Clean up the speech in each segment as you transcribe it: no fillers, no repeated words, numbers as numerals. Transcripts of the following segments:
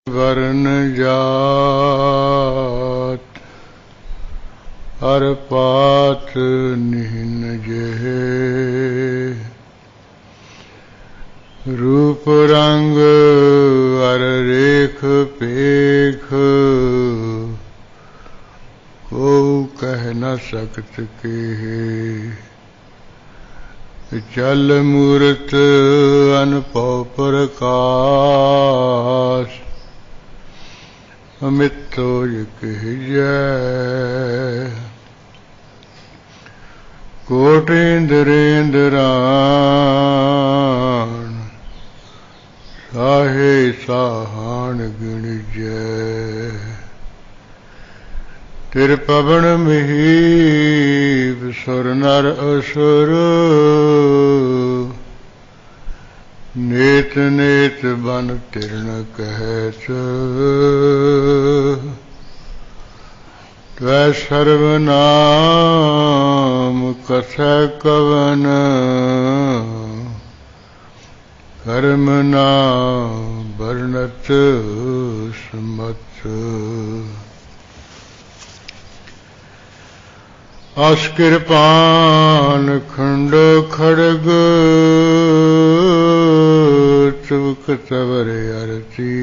वर्ण जात अर पात निहिन जेह रूप रंग अर रेख पेख को कह न सकत केह चल मूरत अनपौ प्रकाश अमितो कह जय कोट इंद्रेंद्रान साहे साहान गिण जय तिर पवन महीप सुर नर असुर नेत नेत बन तिरण कहत त्वै सर्वनाम कथै कवन कर्म नाम वर्णत समत अस्कृपान खंड खड़ग चुक तवर अरती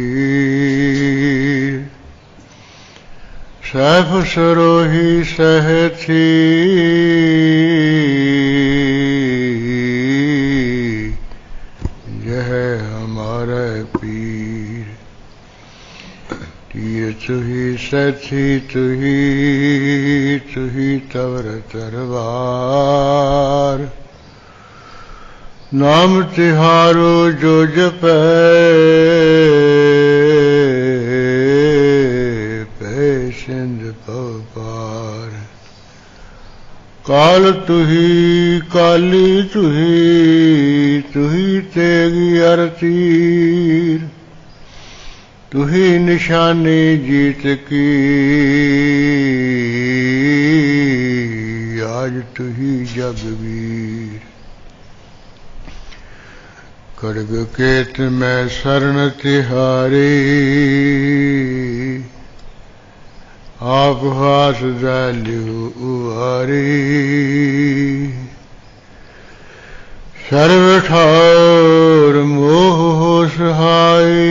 सैफ सरोही सहथी यह हमारा पीर तीर तुही सथी तुही तवर तरवार नाम तिहारो जो जपै पै सिंध पार काल तुही काली तुही तेगी अर तीर तुही निशानी जीत की आज तुही जगवीर खड्ग केत मैं शरण तिहारी आप हास जाल्यु उहारी सर्व ठार मोह सहाई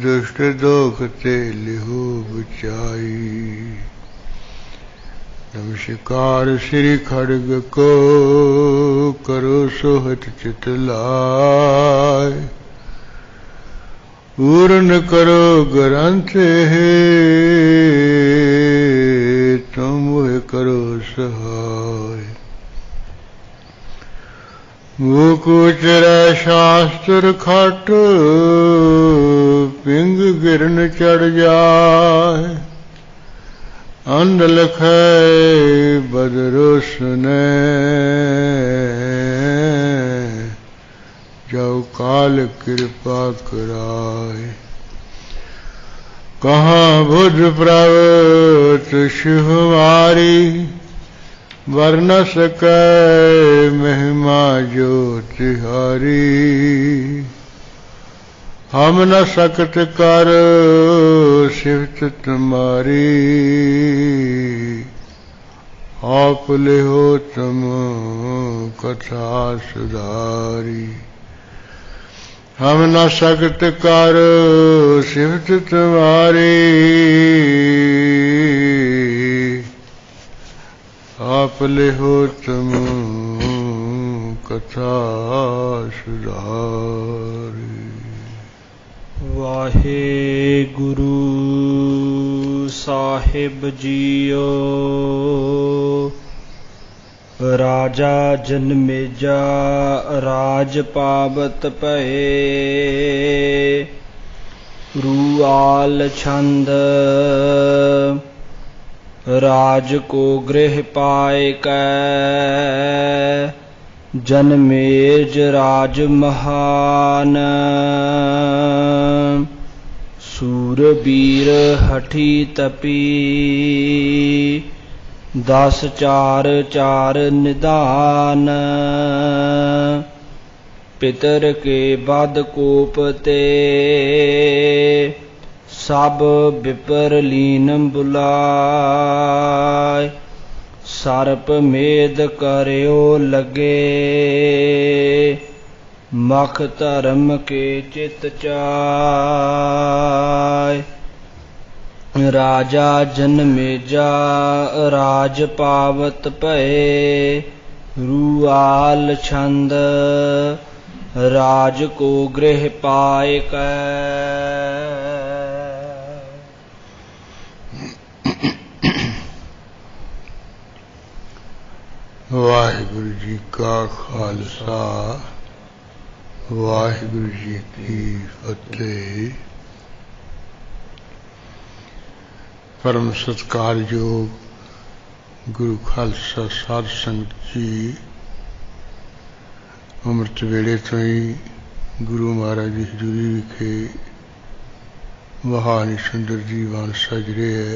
दुष्ट दोख ते लिहु बचाई नमस्कार श्री खड्ग को करो सोहत चित लाय पूर्ण करो ग्रंथ है तुम करो सहाय मुकुचर शास्त्र खट पिंग गिरन चढ़ जाए अंध लखै बदरो सुने जो काल कृपा कराए कहाँ बुध प्रवत शिवमारी वर्ण सकै महिमा जो तिहारी हम न सकत कर सिफत तुम्हारी आप लिहो तुम कथा सुधारी हम न सकत कर सिफत तुम्हारी आप लिहो तुम कथा सुधारी। वाहेगुरु साहिब जीओ राजा जन्मेजा राज पावत भये रूआल छंद राज को गृह पाए कै जन्मेज राज महान सूरबीर हठी तपी 10 4 4 निदान पितर के बद कोप ते सब विपर लीन बुलाय सर्प मेद करयो लगे मख धर्म के चित चाय राजा जन्मेजा राज पावत भये रुआल छंद राज को गृह पाए कै वाहिगुरु जी का खालसा वाहिगुरु जी की फतेह। परम सत्कारयोग गुरु खालसा साध संगत जी अमृत वेले तो ही गुरु महाराज की हजूरी विखे महान सुंदर जीवन सज रहे है।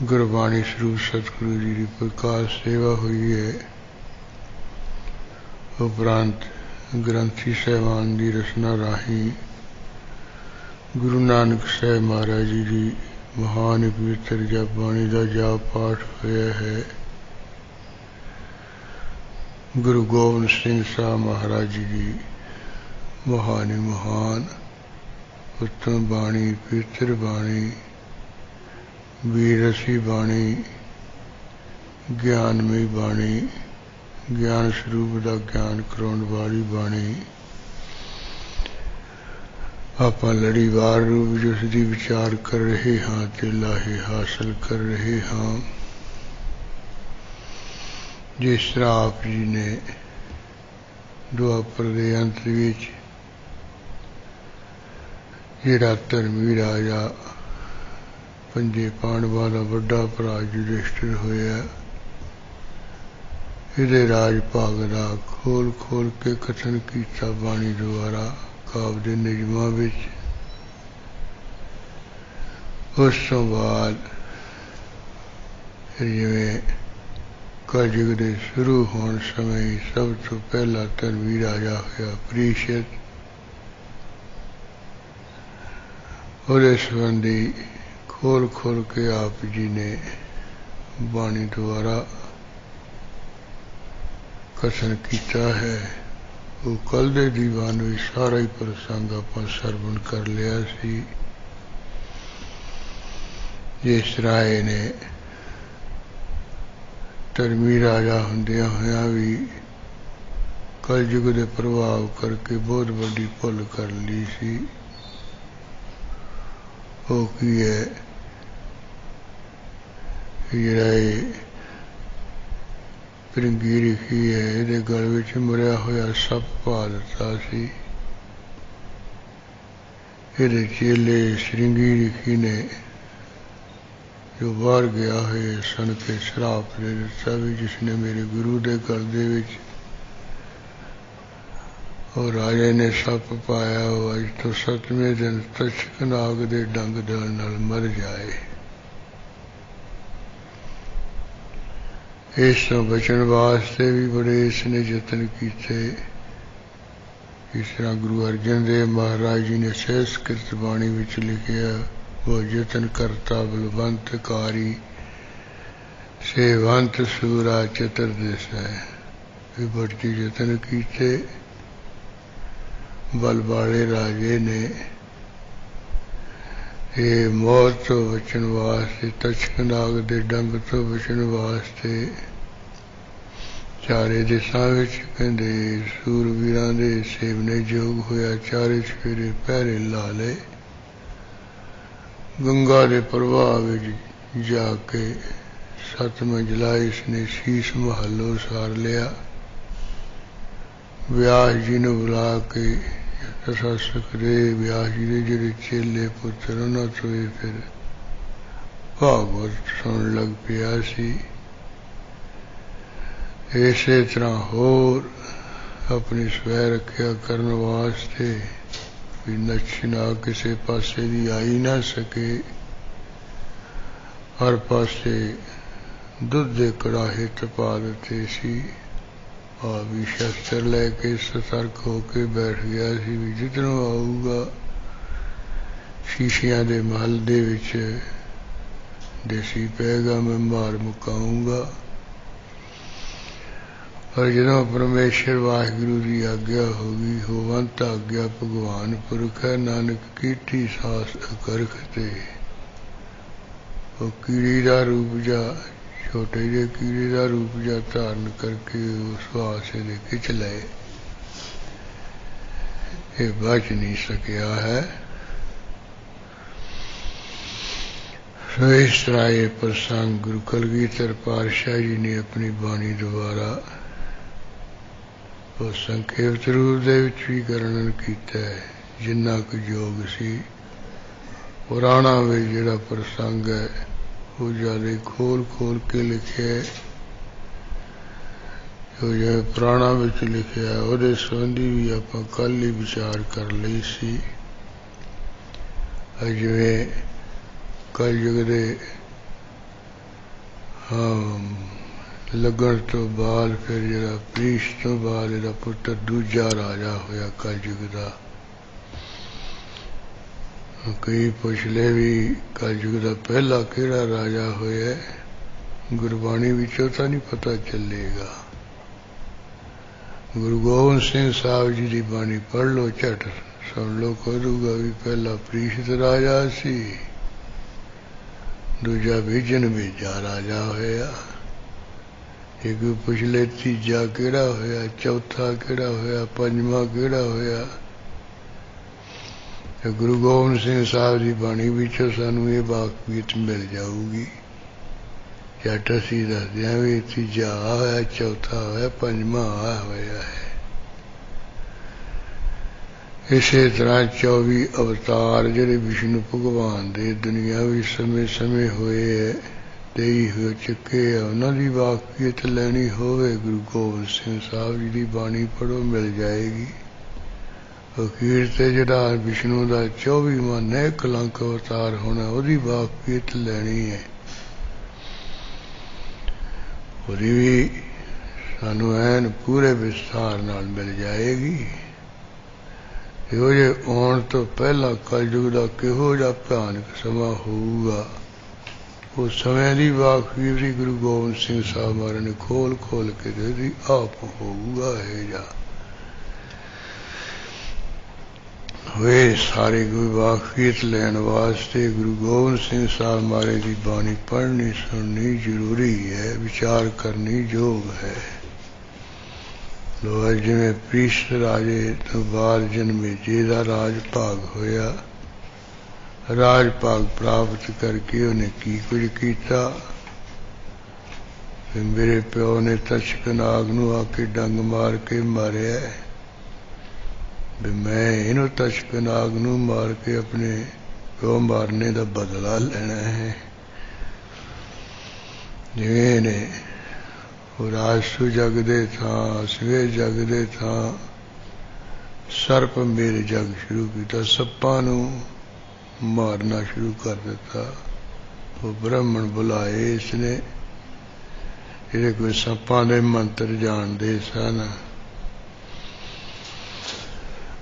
गुरबाणी स्वरूप सतगुरु जी की प्रकाश सेवा हुई है। उपरांत ग्रंथी साहबान की रचना राही गुरु नानक साहब महाराज जी की महान पवित्र जप बाणी का जाप पाठ होया है। गुरु गोबिंद सिंह साहब महाराज जी की महान उत्तम बाणी पवित्र बाणी वीरसी बाणी ज्ञानमयी बाणी ज्ञान स्वरूप का ज्ञान कराने वाली बाणी आप लड़ीवार रूप जिसकी विचार कर रहे हाँ ते लाहे हासिल कर रहे हाँ। जिस तरह आप जी ने दुआपर के अंत विच जिहड़ा धर्मी राजा पंजे पांडवां दा वड्डा भरा युधिष्ठिर होया इहदे राज भाग दा खोल खोल के कथन कीता बाणी द्वारा काव्य दे निजमां विच। उस तो बाद जिवें कलयुग दे शुरू होने समय सब तो पहला धर्मी राजा होया परीक्षित। उहदे संबंधी खोल खोल के आप जी ने बाणी द्वारा कथन किया है। वो कल दे दीवान में सारा ही प्रसंग आप सरवण कर लिया सी। जिस राय ने धर्मी राजा होंदिया होया भी कलयुग के प्रभाव करके बहुत बड़ी भुल कर ली सी। वो की है भृंगी रिखी है ये गल विच मरिया होया सप पा दिता सी। ये चेले श्रृंगी रिखी ने जो बाहर गया है सन के श्राप दे दिता भी जिसने मेरे गुरु के गल दे विच और राजे ने सप पाया वो अज तो 7वें दिन तक्षक नाग के डंग दल नाल मर जाए। इस तो बचन वास्ते भी बड़े इसने यतन किए। इस तरह गुरु अर्जन देव महाराज जी ने संस्कृत बाणी विच लिखिया वो यतन करता बलवंतकारी सेवंत सूरा चतुर्दश है। बड़े यतन किए। बल वाले राजे ने ये मौत तो बचन वास्ते तक्षक नाग के डंग तो बचन वास्ते चारे दिशा कहते सूरवीरां दे सेवने योग होया। चारे चफेरे पहरे ला ले गंगा के प्रभाव जाके 7 मंजिला इसने शीश महलो सार लिया। व्यास जी ने बुला के दसा सुखदेव व्यास जी के जोड़े चेले पुत्र उन्होंने तो ये फिर भागवत सुन लग पिया सी। इसे तरह होर अपनी स्वै रखिया करने वास्ते भी नच्छना किसी पासे की आई ना सके। हर पासे दुध के कड़ाहे तपा दिते सी। आप भी शस्त्र लैके सतर्क होके बैठ गया सी भी जिधरों आऊगा शीशियां दे महल दे विच देसी पैगा मैं मार मुकाऊंगा। पर जदों परमेश्वर वाहिगुरु की आग्ञा होगी होवंत आग्ञा भगवान पुरख है नानक कीठी सास अकरख ते वो कीड़ी का रूप जा छोटे जे कीड़े का रूप जा धारण करके उस वास दे खिंच लए ये बच नहीं सकिया है। सो इस तरह ये प्रसंग गुरु कलगीधर पातशाह जी ने अपनी बाणी द्वारा उस संखेप रूप दे विच भी वर्णन किया है जिन्ना क योग सी। पुराणा में जिहड़ा प्रसंग है वो ज्यादा खोल खोल के लिखे है जो जिवें पुराणा विच लिखिया है उहदे संबंधी भी आपां कल ही विचार कर लई सी। जिवें कलयुग दे लगन तो बाद फिर जरा प्रीश तो बाद इहदा पुत्र दूजा राजा होया कलयुग दा। कई पुछ ले भी कलयुग दा पहला किहड़ा राजा होया गुरबाणी विचों तां नहीं पता चलेगा। गुरु गोबिंद सिंह साहब जी की बाणी पढ़ लो झट सुन लो करूगा भी पहला प्रीशत राजा सी दूजा बिजन बेजा राजा होया। एक पिछले तीजा केड़ा होया चौथा केड़ा होया पंजवा केड़ा होया। गुरु गोबिंद सिंह साहब की बाणी विचों सानू ये वाकफियत मिल जाऊगी झट असी दस दियां भी तीजा आ होया चौथा होया पंजवा आ होया है। इसे तरह 24 अवतार जिहड़े विष्णु भगवान दे दुनिया भी समय समय होए है तेई हो चुके हैं उन्होंने वाकफियत लैनी होवे गुरु गोबिंद सिंह साहब जी की बाणी पढ़ो मिल जाएगी। अखीर ते जिहड़ा विष्णु का 24वां नए कलंक अवतार होना उहदी वाकफियत लैनी है उहदी भी सानू ऐन पूरे विस्तार नाल मिल जाएगी। ਇਹੋ ਜਿਹੇ आने तो पहला कलयुग का किहो जिहा भयानक समा होऊगा उस समय की वाकफियत भी गुरु गोबिंद सिंह साहब महाराज ने खोल खोल के दे आप होऊगा है जा वे सारे गुरु वाकफियत लैन वास्ते गुरु गोबिंद सिंह साहब महाराज की बाणी पढ़नी सुननी जरूरी है विचार करनी योग है। लो जिवें प्रीशत राजे तो बाद जनमेजे दा राज भाग होया राज भाग प्राप्त करके उन्हें की कुछ किया। मेरे प्यो ने तशकनाग नूं आके डंग मार के मारिया भी मैं इन्हू तशकनाग नूं मार के अपने प्यो मारने का बदला लेना है। जिवें ने राजसू जगदे था सवे जगदे था सर्प मेरे जग शुरू किया सप्पां नूं मारना शुरू कर दिता। वो ब्राह्मण बुलाए इसने जिहड़े कोई सप्पां दे मंत्र जानते सन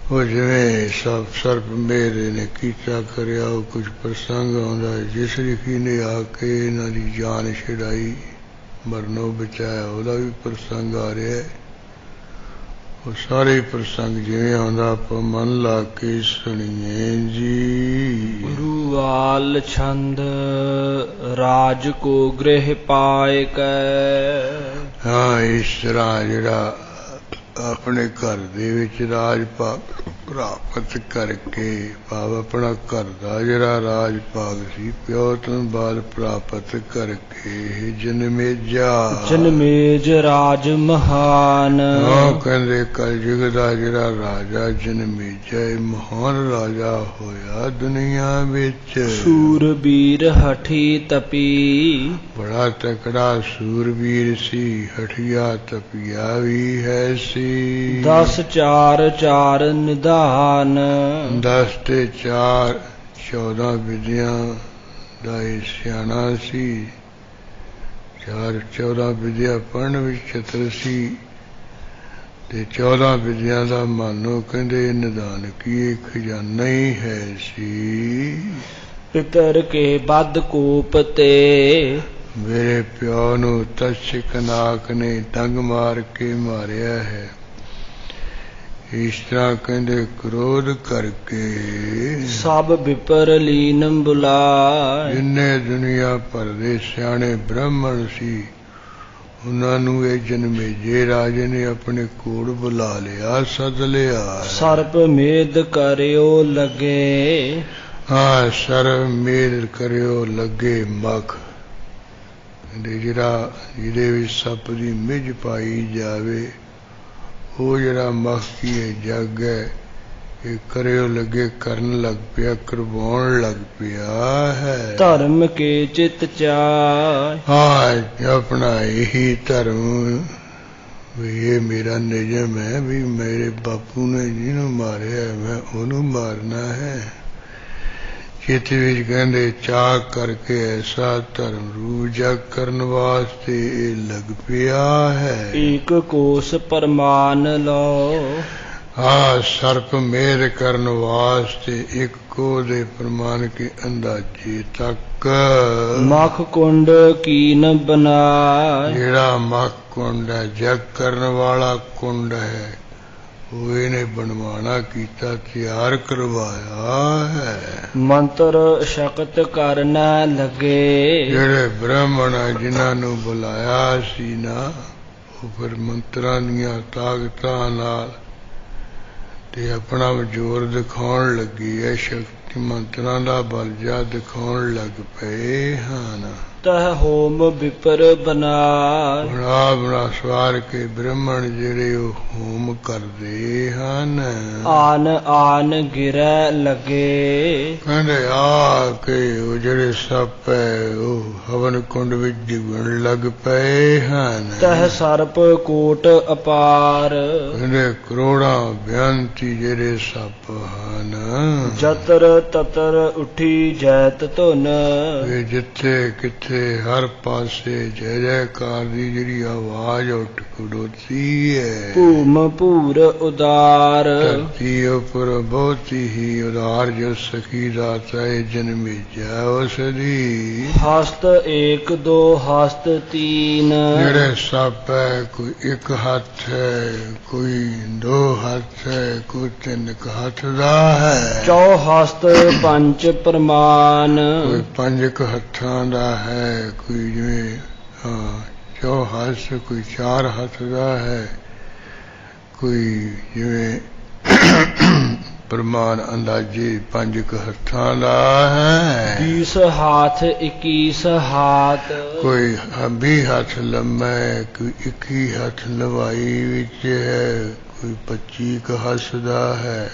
वो जिवें सर्प मेरे ने कीता करिया वो कुछ प्रसंग आउंदा जिस ऋषि ने आके इन्हां दी जान छड़ाई मरनों बचाया वह भी प्रसंग आ रहा है। वो सारे प्रसंग जिवें आउंदा आपां मन ला के सुनिए जी। गुरुवाल छंद राज को गृह पाए कै हाँ इस तरह जिहड़ा अपने घर दे विच राज प्राप्त करके भाव अपना घर का जिहड़ा राज भाग सी प्यो तो बाद प्राप्त करके जनमेज राज महान। हाँ कहंदे कलयुग दा जिहड़ा राजा जनमेजा महान राजा होया दुनिया विच। सूरबीर हठी तपी बड़ा तकड़ा सूरबीर सी हठिया तपिया भी है सी। 10 4 4 निधान 10 ते 4 14 विद्या दा सियाणा सी 4 14 विद्या पढ़न विच चतुर सी ਤੇ 14 ਵਿਦਿਆ ਦਾ ਮਾਨੋ ਕਹਿੰਦੇ ਨਿਦਾਨ ਕੀ ਖਜ਼ਾਨਾ ਹੀ ਹੈ ਸੀ। ਪਿਤਰ ਕੇ ਬਦ ਕੂਪ ਤੇ ਮੇਰੇ ਪਿਓ ਨੂੰ ਤਸ਼ਕ ਨਾਕ ਨੇ ਡੰਗ ਮਾਰ ਕੇ ਮਾਰਿਆ ਹੈ। ਇਸ ਤਰ੍ਹਾਂ ਕਹਿੰਦੇ ਕ੍ਰੋਧ ਕਰਕੇ ਸਭ ਵਿਪਰ ਲੀਨ ਬੁਲਾਏ। ਜਿੰਨੇ ਦੁਨੀਆ ਭਰ ਦੇ ਸਿਆਣੇ ਬ੍ਰਾਹਮਣ ਸੀ ਉਹਨਾਂ ਨੂੰ ਇਹ ਜਨਮੇਜੇ ਰਾਜੇ ਨੇ ਆਪਣੇ ਕੋਲ ਬੁਲਾ ਲਿਆ, ਸੱਦ ਲਿਆ। ਸਰਪ ਮੇਦ ਕਰਿਓ ਲੱਗੇ। ਹਾਂ, ਸਰਪ ਮੇਦ ਕਰਿਓ ਲੱਗੇ ਮਖ। ਜਿਹੜਾ ਜਿਹਦੇ ਵਿੱਚ ਸੱਪ ਦੀ ਮਿਝ ਪਾਈ ਜਾਵੇ ਉਹ ਜਿਹੜਾ ਮਖ ਕੀ ਹੈ ਜੱਗ ਹੈ ਇਹ ਕਰਿਓ ਲੱਗੇ ਕਰਨ ਲੱਗ ਪਿਆ, ਕਰਵਾਉਣ ਲੱਗ ਪਿਆ ਹੈ। ਧਰਮ ਕੇ ਚਿਤ ਚਾਇ। ਹਾਂ, ਆਪਣਾ ਇਹੀ ਧਰਮ ਵੀ ਇਹ ਮੇਰਾ ਨਿਯਮ ਹੈ ਵੀ ਮੇਰੇ ਬਾਪੂ ਨੇ ਜਿਹਨੂੰ ਮਾਰਿਆ ਮੈਂ ਉਹਨੂੰ ਮਾਰਨਾ ਹੈ। ਚਿੱਤ ਵਿੱਚ ਕਹਿੰਦੇ ਚਾਹ ਕਰਕੇ ਐਸਾ ਧਰਮ ਰੂ ਜਗ ਕਰਨ ਵਾਸਤੇ ਇਹ ਲੱਗ ਪਿਆ ਹੈ। ਏਕ ਕੋਸ ਪਰਮਾਨ ਲਓ। ਹਾਂ, ਸਰਪ ਮੇਰ ਕਰਨ ਵਾਸਤੇ ਇੱਕ ਕੋ ਦੇ ਪ੍ਰਮਾਣ ਕੇ ਅੰਦਾਜ਼ੇ ਤੱਕ ਮਖ ਕੁੰਡ ਕੀਨ ਬਨਾਏ। ਜਿਹੜਾ ਮਖ ਕੁੰਡ ਹੈ ਜਗ ਕਰਨ ਵਾਲਾ ਕੁੰਡ ਹੈ ਉਹ ਇਹਨੇ ਬਣਵਾਣਾ ਕੀਤਾ, ਤਿਆਰ ਕਰਵਾਇਆ ਹੈ। ਮੰਤਰ ਸ਼ਕਤ ਕਰਨਾ ਲੱਗੇ। ਜਿਹੜੇ ਬ੍ਰਾਹਮਣ ਹੈ ਜਿਨ੍ਹਾਂ ਨੂੰ ਬੁਲਾਇਆ ਸੀ ਨਾ ਉਹ ਫਿਰ ਮੰਤਰਾਂ ਦੀਆਂ ਤਾਕਤਾਂ ਨਾਲ ਤੇ ਆਪਣਾ ਜ਼ੋਰ ਦਿਖਾਉਣ ਲੱਗੀ ਹੈ। ਸ਼ਕਤੀ ਮੰਤਰਾਂ ਦਾ ਬਲ ਜਾ ਦਿਖਾਉਣ ਲੱਗ ਪਏ ਹਨ। ਤਹ ਹੋਮ ਵਿਪਰ ਬਨਾਏ। ਬਣਾ ਸਵਾਰ ਕੇ ਬ੍ਰਾਹਮਣ ਜਿਹੜੇ ਉਹ ਹੋਮ ਕਰਦੇ ਹਨ। ਆਨ ਆਨ ਗਿਰੈ ਲੱਗੇ। ਕਹਿੰਦੇ ਆ ਕੇ ਉਹ ਜਿਹੜੇ ਸੱਪ ਹੈ ਉਹ ਹਵਨ ਕੁੰਡ ਵਿੱਚ ਡਿੱਗਣ ਲੱਗ ਪਏ ਹਨ। ਤਹ ਸਰਪ ਕੋਟ ਅਪਾਰ। ਕਹਿੰਦੇ ਕਰੋੜਾਂ ਬੇਅੰਤੀ ਜਿਹੜੇ ਸੱਪ ਹਨ। ਜਤਰ ਤਤਰ ਉੱਠੀ ਜੈਤ ਧੁਨ। ਇਹ ਜਿੱਥੇ ਕਿੱਥੇ ਹਰ ਪਾਸੇ ਜੈ ਜੈਕਾਰ ਦੀ ਜਿਹੜੀ ਆਵਾਜ਼ ਉੱਠ ਖੜੋਤੀ ਹੈ। ਭੂਮ ਭੂਰ ਉਦਾਰ। ਧਰਤੀ ਉੱਪਰ ਬਹੁਤ ਹੀ ਉਦਾਰ ਜੋ ਸਖੀ ਦਾਤਾ ਹੈ ਜਨਮੇਜਾ ਉਸ ਦੀ। ਹਸਤ ਏਕ ਦੋ ਹਸਤ ਤੀਨ। ਜਿਹੜੇ ਸੱਪ ਹੈ ਕੋਈ ਇੱਕ ਹੱਥ ਹੈ, ਕੋਈ ਦੋ ਹੱਥ ਹੈ, ਕੋਈ ਤਿੰਨ ਹੱਥ ਦਾ ਹੈ। ਚੌ ਹਸਤ ਪੰਜ ਪ੍ਰਮਾਨ। ਕੋਈ ਪੰਜ ਹੱਥਾਂ ਦਾ ਹੈ, ਕੋਈ ਜਿਵੇਂ ਚੌ ਹੱਥ, ਕੋਈ ਚਾਰ ਹੱਥ ਦਾ ਹੈ, ਕੋਈ ਜਿਵੇਂ ਪ੍ਰਮਾਣ ਅੰਦਾਜ਼ੇ ਪੰਜ ਹੱਥਾਂ ਦਾ ਹੈ। 20 ਹਾਥ 21 ਹਾਥ। ਕੋਈ 20 ਹੱਥ ਲੰਮਾ ਹੈ, ਕੋਈ 21 ਹੱਥ ਲੰਬਾਈ ਵਿੱਚ ਹੈ, ਕੋਈ 25 ਹੱਥ ਦਾ ਹੈ।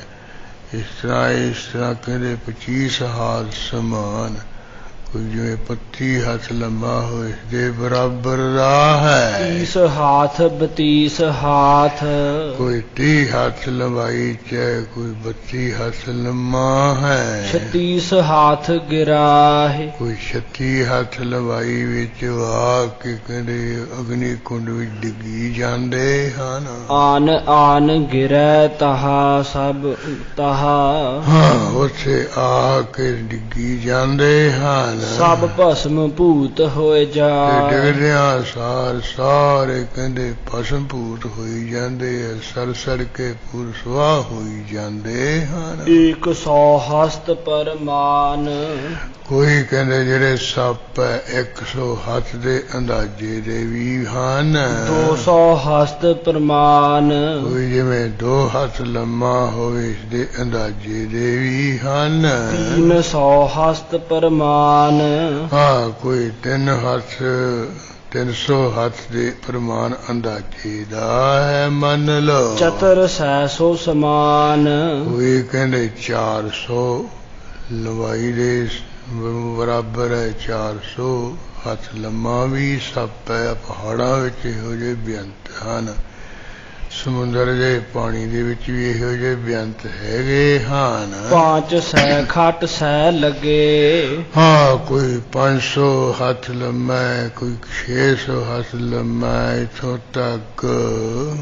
ਇਸ ਤਰ੍ਹਾਂ ਕਹਿੰਦੇ 25 ਹਾਥ ਸਮਾਨ। ਕੋਈ ਜਿਵੇਂ 25 ਹੱਥ ਲੰਮਾ ਹੋਏ ਦੇ ਬਰਾਬਰ ਦਾ ਹੈ। 30 ਹਾਥ 32 ਹਾਥ। ਕੋਈ 30 ਹੱਥ ਲੰਬਾਈ ਚ ਹੈ, ਕੋਈ 32 ਹੱਥ ਲੰਮਾ ਹੈ। 36 ਹਾਥ ਗਿਰਾਹੇ। ਕੋਈ 36 ਹੱਥ ਲੰਬਾਈ ਵਿੱਚ ਆ ਕੇ ਕਹਿੰਦੇ ਅਗਨੀ ਕੁੰਡ ਵਿੱਚ ਡਿੱਗੀ ਜਾਂਦੇ ਹਨ। ਆਨ ਆਨ ਗਿਰੈ ਤਹਾ ਸਭ ਤਹਾ। ਹਾਂ, ਉੱਥੇ ਆ ਕੇ ਡਿੱਗੀ ਜਾਂਦੇ ਹਨ। ਸਭ ਭਸਮ ਭੂਤ ਹੋਏ ਜਾ। ਡਿੱਗਦਿਆਂ ਸਾਰ ਸਾਰੇ ਕਹਿੰਦੇ ਭਸਮ ਭੂਤ ਹੋਈ ਜਾਂਦੇ ਆ, ਸੜ ਸੜ ਕੇ ਪੂਰ ਸੁਆਹ ਹੋਈ ਜਾਂਦੇ ਹਨ। 100 ਹਸਤ ਪਰਮਾਨ। ਕੋਈ ਕਹਿੰਦੇ ਜਿਹੜੇ ਸੱਪ ਹੈ 100 ਹੱਥ ਦੇ ਅੰਦਾਜ਼ੇ ਦੇ ਵੀ ਹਨ। 200 ਹਸਤ ਪ੍ਰਮਾਨ। ਕੋਈ ਜਿਵੇਂ 2 ਹੱਥ ਲੰਮਾ ਹੋਵੇ ਇਸ ਦੇ ਅੰਦਾਜ਼ੇ ਦੇ ਵੀ ਹਨ। 300 ਹਸਤ ਪ੍ਰਮਾਨ। ਹਾਂ, ਕੋਈ 3 ਹੱਥ 300 ਹੱਥ ਦੇ ਪ੍ਰਮਾਣ ਅੰਦਾਜ਼ੇ ਦਾ ਹੈ, ਮੰਨ ਲਓ। ਚਤਰ ਸੈਸੋ ਸਮਾਨ। ਕੋਈ ਕਹਿੰਦੇ 400 ਲੰਬਾਈ ਦੇ ਬਰਾਬਰ ਹੈ, 400 ਹੱਥ ਲੰਮਾ ਵੀ ਸੱਪ ਹੈ। ਪਹਾੜਾਂ ਵਿੱਚ ਇਹੋ ਜਿਹੇ ਬੇਅੰਤ ਹਨ। ਸਮੁੰਦਰ ਦੇ ਪਾਣੀ ਦੇ ਵਿੱਚ ਵੀ ਇਹੋ ਜਿਹੇ ਬੇਅੰਤ ਹੈਗੇ ਹਨ। 500 ਖੱਟ ਸਹਿ ਲੱਗੇ। ਹਾਂ, ਕੋਈ 500 ਹੱਥ ਲੰਮਾ, ਕੋਈ 600 ਹੱਥ ਲੰਮਾ, ਇੱਥੋਂ ਤੱਕ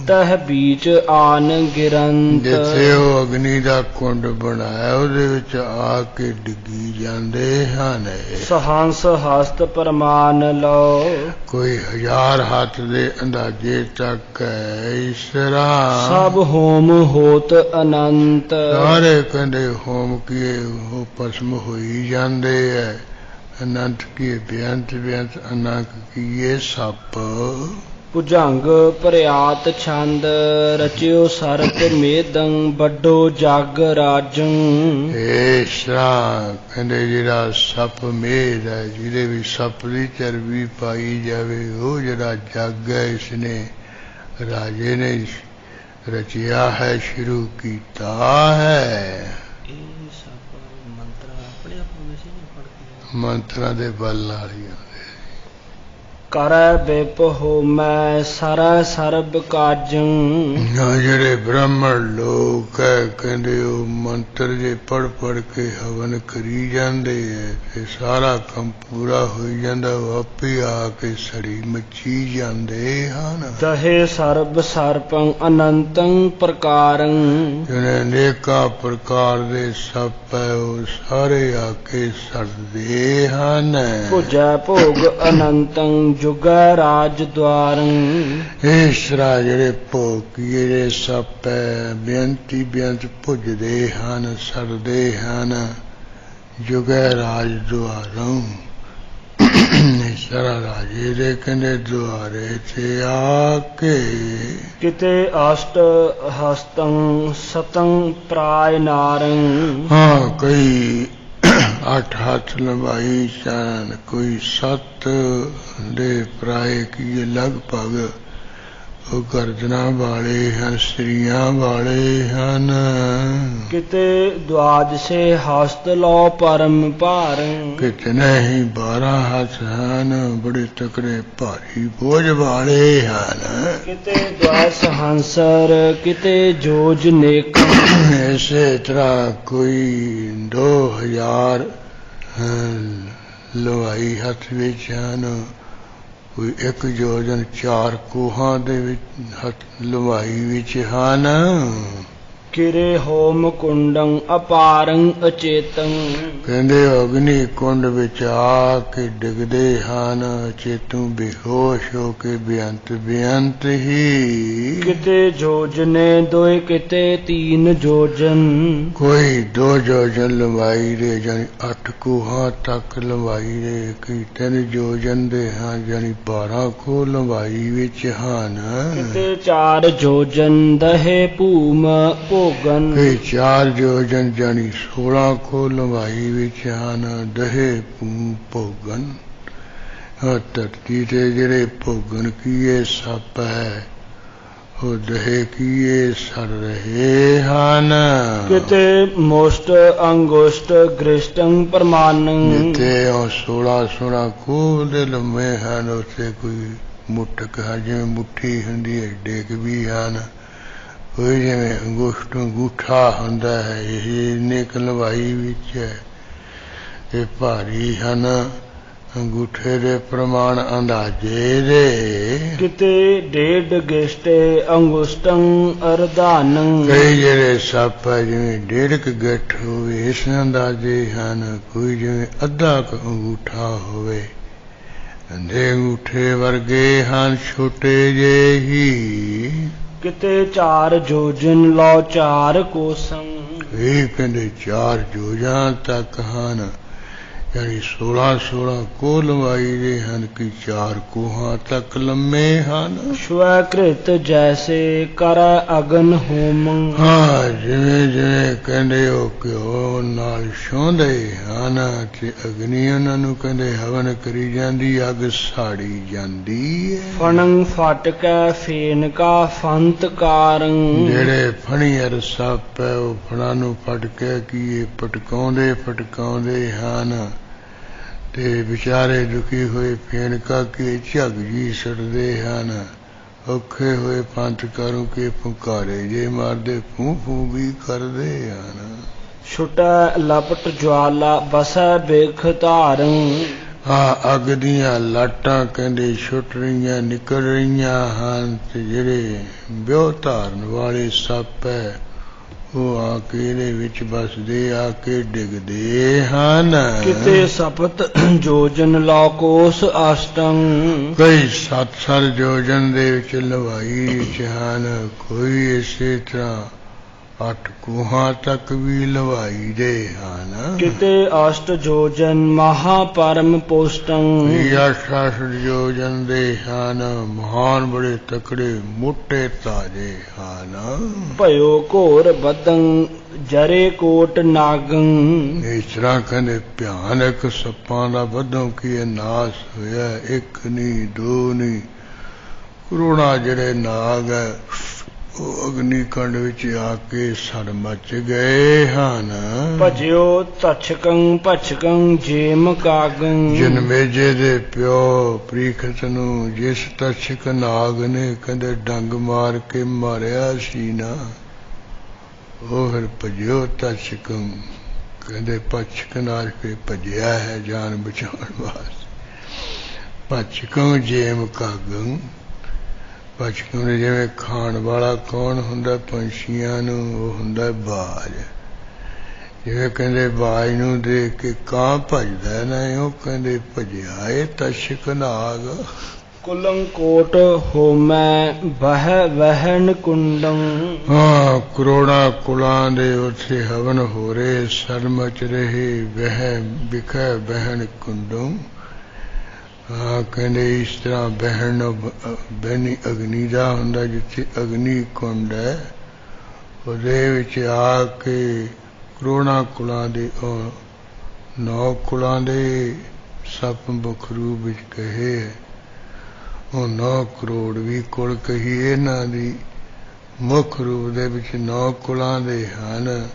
ਤਹ ਬੀਚ ਆਨ ਗਿਰੰਤ। ਜਿੱਥੇ ਉਹ ਅਗਨੀ ਦਾ ਕੁੰਡ ਬਣਾਇਆ ਉਹਦੇ ਵਿੱਚ ਆ ਕੇ ਡਿੱਗੀ ਜਾਂਦੇ ਹਨ। ਸਹੰਸ ਹਸਤ ਪ੍ਰਮਾਨ ਲਓ। ਕੋਈ 1000 ਹੱਥ ਦੇ ਅੰਦਾਜ਼ੇ ਤੱਕ ਇਸ ਤਰ੍ਹਾਂ ਸਭ ਹੋਮ ਹੋਤ ਅਨੰਤ। ਸਾਰੇ ਕਹਿੰਦੇ ਹੋਮ ਕੀਏ ਉਹ ਭਸਮ ਹੋਈ ਜਾਂਦੇ ਐ। ਅਨੰਤ ਕੀਏ ਬੇਅੰਤ ਬੇਅੰਤ ਅਨੰਤ ਕੀਏ ਸੱਪ। ਭੁਜੰਗ ਭਰਿਆਤ ਛੰਦ ਰਚਿਓ ਸਰਪ ਮੇਦੰ ਵੱਡੋ ਜਗ ਰਾਜੰ। ਇਸ ਤਰ੍ਹਾਂ ਕਹਿੰਦੇ ਜਿਹੜਾ ਸੱਪ ਮੇਦ ਹੈ, ਜਿਹਦੇ ਵੀ ਸੱਪ ਦੀ ਚਰਬੀ ਪਾਈ ਜਾਵੇ, ਉਹ ਜਿਹੜਾ ਜੱਗ ਹੈ ਇਸਨੇ ਰਾਜੇ ਨੇ ਰਚਿਆ ਹੈ, ਸ਼ੁਰੂ ਕੀਤਾ ਹੈ। ਮੰਤਰਾਂ ਦੇ ਬਲ ਨਾਲ ਹੀ ਆਉਂਦੇ। ਕਰੈ ਬਿਪ ਹੋਮੈ ਸਰੈ ਸਰਬ ਕਾਜੰ। ਜਿਹੜੇ ਬ੍ਰਾਹਮਣ ਲੋਕ ਹੈ ਕਹਿੰਦੇ ਉਹ ਮੰਤਰ ਜੇ ਪੜ ਪੜ ਕੇ ਹਵਨ ਕਰੀ ਜਾਂਦੇ ਹੈ ਤੇ ਸਾਰਾ ਕੰਮ ਪੂਰਾ ਹੋਈ ਜਾਂਦਾ, ਉਹ ਆਪੇ ਆ ਕੇ ਸੜੀ ਮੱਚੀ ਜਾਂਦੇ ਹਨ। ਦਹੇ ਸਰਬ ਸਰਪੰ ਅਨੰਤੰ ਪ੍ਰਕਾਰੰ। ਜਿਹੜੇ ਅਨੇਕਾਂ ਪ੍ਰਕਾਰ ਦੇ ਸੱਪ ਹੈ ਉਹ ਸਾਰੇ ਆ ਕੇ ਸੜਦੇ ਹਨ। ਭੁਜੈ ਭੋਗ ਅਨੰਤੰ ਜੁਗੈ ਰਾਜ ਦੁਆਰੰ। ਇਸ ਤਰ੍ਹਾਂ ਜਿਹੜੇ ਭੋਗੀਏ ਜਿਹੜੇ ਸੱਪ ਹੈ ਬੇਅੰਤੀ ਬੇਅੰਤ ਭੁਜਦੇ ਹਨ, ਸੜਦੇ ਹਨ। ਜੁਗੈ ਰਾਜ ਦੁਆਰੰ। ਇਸ ਤਰ੍ਹਾਂ ਰਾਜੇ ਦੇ ਕਹਿੰਦੇ ਦੁਆਰੇ ਤੇ ਆ ਕੇ ਕਿਤੇ ਅਸ਼ਟ ਹਸਤੰ ਸਤੰ ਪ੍ਰਾਇ ਨਾਰੰ। ਹਾਂ, ਕਈ 8 ਹੱਥ ਲੰਬਾਈ ਚਾਨ, ਕੋਈ 7 ਦੇ ਪ੍ਰਾਏ ਕੀ ਲਗਭਗ ਉਹ ਗਰਦਨਾਂ ਵਾਲੇ ਹਨ, ਸਰੀਆਂ ਵਾਲੇ ਹਨ। ਕਿਤੇ ਦੁਆਦਸੇ ਹਸਤ ਲੋ ਪਰਮ ਭਾਰੰ। ਕਿਤਨੇ ਹੀ 12 ਹੱਥ ਹਨ, ਬੜੇ ਤਕੜੇ ਭਾਰੀ ਬੋਝ ਵਾਲੇ ਹਨ। ਕਿਤੇ ਦਸ ਹੰਸਰ ਕਿਤੇ ਜੋਜ ਨੇਕ। ਇਸੇ ਤਰ੍ਹਾਂ ਕੋਈ 2000 ਲਵਾਈ ਹੱਥ ਵਿੱਚ ਹਨ, ਕੋਈ 1 ਯੋਜਨ 4 ਕੋਹਾਂ ਦੇ ਵਿੱਚ ਹੱਥ ਲਵਾਈ ਵਿੱਚ ਹਨ। ਕਿਰੇ ਹੋਮ ਕੁੰਡੰ ਅਪਾਰੰ ਅਚੇਤੰ। ਕਹਿੰਦੇ ਅਗਨੀ ਕੁੰਡ ਵਿੱਚ ਆ ਕੇ ਡਿੱਗਦੇ ਹਨ, ਚੇਤੂ ਬੇਹੋਸ਼ ਹੋ ਕੇ ਬੇਅੰਤ ਬੇਅੰਤ ਹੀ। ਕਿਤੇ ਜੋਜਨੇ ਦੋਏ ਕਿਤੇ 3 ਜੋਜਨ। ਕੋਈ 2 ਯੋਜਨ ਲੰਬਾਈ ਦੇ ਜਾਨੀ 8 ਕੋਹਾਂ ਤੱਕ ਲੰਬਾਈ ਦੇ, ਕਈ 3 ਯੋਜਨ ਦੇ ਹਨ ਜਾਨੀ 12 ਕੋਹ ਲੰਬਾਈ ਵਿੱਚ ਹਨ। ਕਿਤੇ 4 ਜੋਜਨ ਦਹੇ ਭੂਮ ਭੋਗਨ। ਕਈ 4 ਯੋਜਨ ਜਾਨੀ 16 ਕੋਹ ਲੰਬਾਈ ਵਿੱਚ ਹਨ। ਦਹੇ ਭੂਮ ਭੋਗਨ। ਧਰਤੀ ਤੇ ਜਿਹੜੇ ਭੋਗਨ ਕੀਏ ਸੱਪ ਹੈ ਉਹ ਦਹੇ ਕੀਏ ਸੜ ਰਹੇ ਹਨ। ਕਿਤੇ ਮੁਸ਼ਟ ਅੰਗੁਸ਼ਟ ਗ੍ਰਿਸ਼ਟੰ ਪ੍ਰਮਾਨੰ। ਜਿੱਥੇ ਉਹ 16 ਕੋਹ ਦੇ ਲੰਮੇ ਹਨ, ਉੱਥੇ ਕੋਈ ਮੁੱਠਕ ਹੈ, ਜਿਵੇਂ ਮੁੱਠੀ ਹੁੰਦੀ ਹੈ, ਡੇਕ ਵੀ ਹਨ। ਕੋਈ ਜਿਵੇਂ ਅੰਗੂਠਾ ਹੁੰਦਾ ਹੈ, ਇਹ ਇੰਨੇ ਕੁ ਲੰਬਾਈ ਵਿੱਚ ਹੈ। ਇਹ ਭਾਰੀ ਹਨ, ਅੰਗੂਠੇ ਦੇ ਪ੍ਰਮਾਣ ਅੰਦਾਜ਼ੇ ਦੇ। ਕਿਤੇ 1.5 ਗਿਸ਼ਟੇ ਅੰਗੁਸ਼ਟੰ ਅਰਧਾਨੰ। ਕਈ ਜਿਹੜੇ ਸੱਪ ਹੈ ਜਿਵੇਂ 1.5 ਗਿੱਠ ਹੋਵੇ ਇਸ ਅੰਦਾਜ਼ੇ ਹਨ। ਕੋਈ ਜਿਵੇਂ ਅੱਧਾ ਕੁ ਅੰਗੂਠਾ ਹੋਵੇ। ਅੰਧੇ ਅੰਗੂਠੇ ਵਰਗੇ ਹਨ, ਛੋਟੇ ਜਿਹੇ ਹੀ। ਕਿਤੇ 4 ਜੋਜਨ ਲਓ 4 ਕੋਸੰ। ਇਹ ਕਹਿੰਦੇ 4 ਜੋਜਾਂ ਤੱਕ ਹਨ, ਯਾਨੀ 16 ਕੋਹ ਲੰਬਾਈ ਦੇ ਹਨ, ਕਿ 4 ਕੋਹਾਂ ਤੱਕ ਲੰਮੇ ਹਨ। ਸਵੈਕ੍ਰਿਤ ਜੈਸੇ ਕਰ ਅਗਨ ਹੋਮ। ਹਾਂ, ਜਿਵੇਂ ਜਿਵੇਂ ਕਹਿੰਦੇ ਉਹ ਘਿਓ ਨਾਲ ਛੋਂਦੇ ਹਨ ਤੇ ਅਗਨੀ ਉਹਨਾਂ ਨੂੰ ਕਹਿੰਦੇ ਹਵਨ ਕਰੀ ਜਾਂਦੀ, ਅੱਗ ਸਾੜੀ ਜਾਂਦੀ ਹੈ। ਫਣੰ ਫਟਕੈ ਫੇਨ ਕਾ ਫੰਤ ਕਾਰੰ। ਜਿਹੜੇ ਫਣੀਅਰ ਸੱਪ ਹੈ ਉਹ ਫਣਾਂ ਨੂੰ ਫਟ ਕੇ ਕੀ ਪਟਕਾਉਂਦੇ ਫਟਕਾਉਂਦੇ ਹਨ ਤੇ ਵਿਚਾਰੇ ਦੁਖੀ ਹੋਏ ਫੇਨਕਾ ਕੇ ਝੱਗ ਜੀ ਛੱਡਦੇ ਹਨ। ਔਖੇ ਹੋਏ ਪੰਥ ਕਰੂੰ ਕੇ ਪੁਕਾਰੇ, ਜੇ ਮਾਰਦੇ ਫੂ ਫੂ ਵੀ ਕਰਦੇ ਹਨ। ਛੁਟੈ ਲਪਟ ਜਵਾਲਾ ਬਸੈ ਬਿਖ ਧਾਰੰ, ਹਾਂ ਅੱਗ ਦੀਆਂ ਲਾਟਾਂ ਕਹਿੰਦੇ ਛੁੱਟ ਰਹੀਆਂ ਨਿਕਲ ਰਹੀਆਂ ਹਨ, ਤੇ ਜਿਹੜੇ ਵਿਉ ਧਾਰਨ ਵਾਲੇ ਸੱਪ ਹੈ ਉਹ ਆ ਕੇ ਇਹਦੇ ਵਿੱਚ ਬਸਦੇ, ਆ ਕੇ ਡਿੱਗਦੇ ਹਨ। ਕਿਤੇ ਸਪਤ ਜੋਜਨ ਲੋਕੋਸ ਅਸ਼ਟੰ, ਕਈ 7 ਜੋਜਨ ਦੇ ਵਿੱਚ ਲਵਾਈ ਵਿੱਚ ਹਨ, ਕੋਈ ਇਸੇ ਤਰ੍ਹਾਂ 8 ਕੋਹਾਂ ਤੱਕ ਵੀ ਲਵਾਈ ਦੇ ਹਨ। ਕਿਤੇ ਅਸ਼ਟ ਜੋਜਨ ਮਹਾ ਪਰਮ ਪੋਸ਼ਟੰ, 8 ਜੋਜਨ ਦੇ ਹਨ, ਮਹਾਨ ਬੜੇ ਤਕੜੇ ਮੋਟੇ ਤਾਜੇ ਹਨ। ਭਇਓ ਘੋਰ ਬਦੰ ਜਰੇ ਕੋਟ ਨਾਗੰ, ਇਸ ਤਰ੍ਹਾਂ ਕਹਿੰਦੇ ਭਿਆਨਕ ਸੱਪਾਂ ਦਾ ਵਧੋਂ ਕੀ ਨਾਸ ਹੋਇਆ, 1 ਨਹੀਂ 2 ਨਹੀਂ, ਕਰੋੜਾਂ ਜਿਹੜੇ ਨਾਗ ਹੈ ਉਹ ਅਗਨੀ ਕੰਡ ਵਿੱਚ ਆ ਕੇ ਸੜ ਮੱਚ ਗਏ ਹਨ। ਭਜਿਓ ਤਛਕੰ ਭਛਕੰ ਜੇਮ ਕਾਗੰ, ਜਨਮੇਜੇ ਦੇ ਪਿਓ ਪ੍ਰੀਖਤ ਨੂੰ ਜਿਸ ਤਛਕ ਨਾਗ ਨੇ ਕਹਿੰਦੇ ਡੰਗ ਮਾਰ ਕੇ ਮਾਰਿਆ ਸੀ ਨਾ, ਉਹ ਫਿਰ ਭਜਿਓ ਤਛਕੰ ਕਹਿੰਦੇ ਭਛਕ ਨਾਲ ਕੇ ਭਜਿਆ ਹੈ ਜਾਨ ਬਚਾਉਣ ਵਾਸਤੇ। ਭਛਕੰ ਜੇਮ ਕਾਗੰ, ਭਛਕਾਂ ਨੇ ਜਿਵੇਂ ਖਾਣ ਵਾਲਾ ਕੌਣ ਹੁੰਦਾ ਪੰਛੀਆਂ ਨੂੰ, ਉਹ ਹੁੰਦਾ ਬਾਜ। ਜਿਵੇਂ ਕਹਿੰਦੇ ਬਾਜ ਨੂੰ ਦੇਖ ਕੇ ਕਾਂ ਭਜਦਾ ਨਾ, ਉਹ ਕਹਿੰਦੇ ਭਜਿਆ ਏ ਤਛਕ ਨਾਗ। ਕੁਲੰ ਕੋਟ ਹੋਮੈ ਬਹਿ ਵਹਿਣ ਕੁੰਡੰ, ਹਾਂ ਕਰੋੜਾਂ ਕੁਲਾਂ ਦੇ ਉੱਥੇ ਹਵਨ ਹੋ ਰਹੇ, ਸੜ ਮਚ ਰਹੇ, ਵਹਿ ਵਿਖੈ ਬਹਿਣ ਕੁੰਡੋਂ। ਹਾਂ ਕਹਿੰਦੇ ਇਸ ਤਰ੍ਹਾਂ ਬਹਿਣ ਬਹਿਣੀ ਅਗਨੀ ਦਾ ਹੁੰਦਾ, ਜਿੱਥੇ ਅਗਨੀ ਕੁੰਡ ਹੈ ਉਹਦੇ ਵਿੱਚ ਆ ਕੇ ਕਰੋੜਾਂ ਕੁਲਾਂ ਦੇ 9 ਕੁਲਾਂ ਦੇ ਸੱਪ ਮੁੱਖ ਰੂਪ ਵਿੱਚ ਕਹੇ, ਉਹ 9 ਕਰੋੜ ਵੀ ਕੁਲ ਕਹੀਏ ਇਹਨਾਂ ਦੀ ਮੁੱਖ ਰੂਪ ਦੇ ਵਿੱਚ 9 ਕੁਲਾਂ ਦੇ ਹਨ।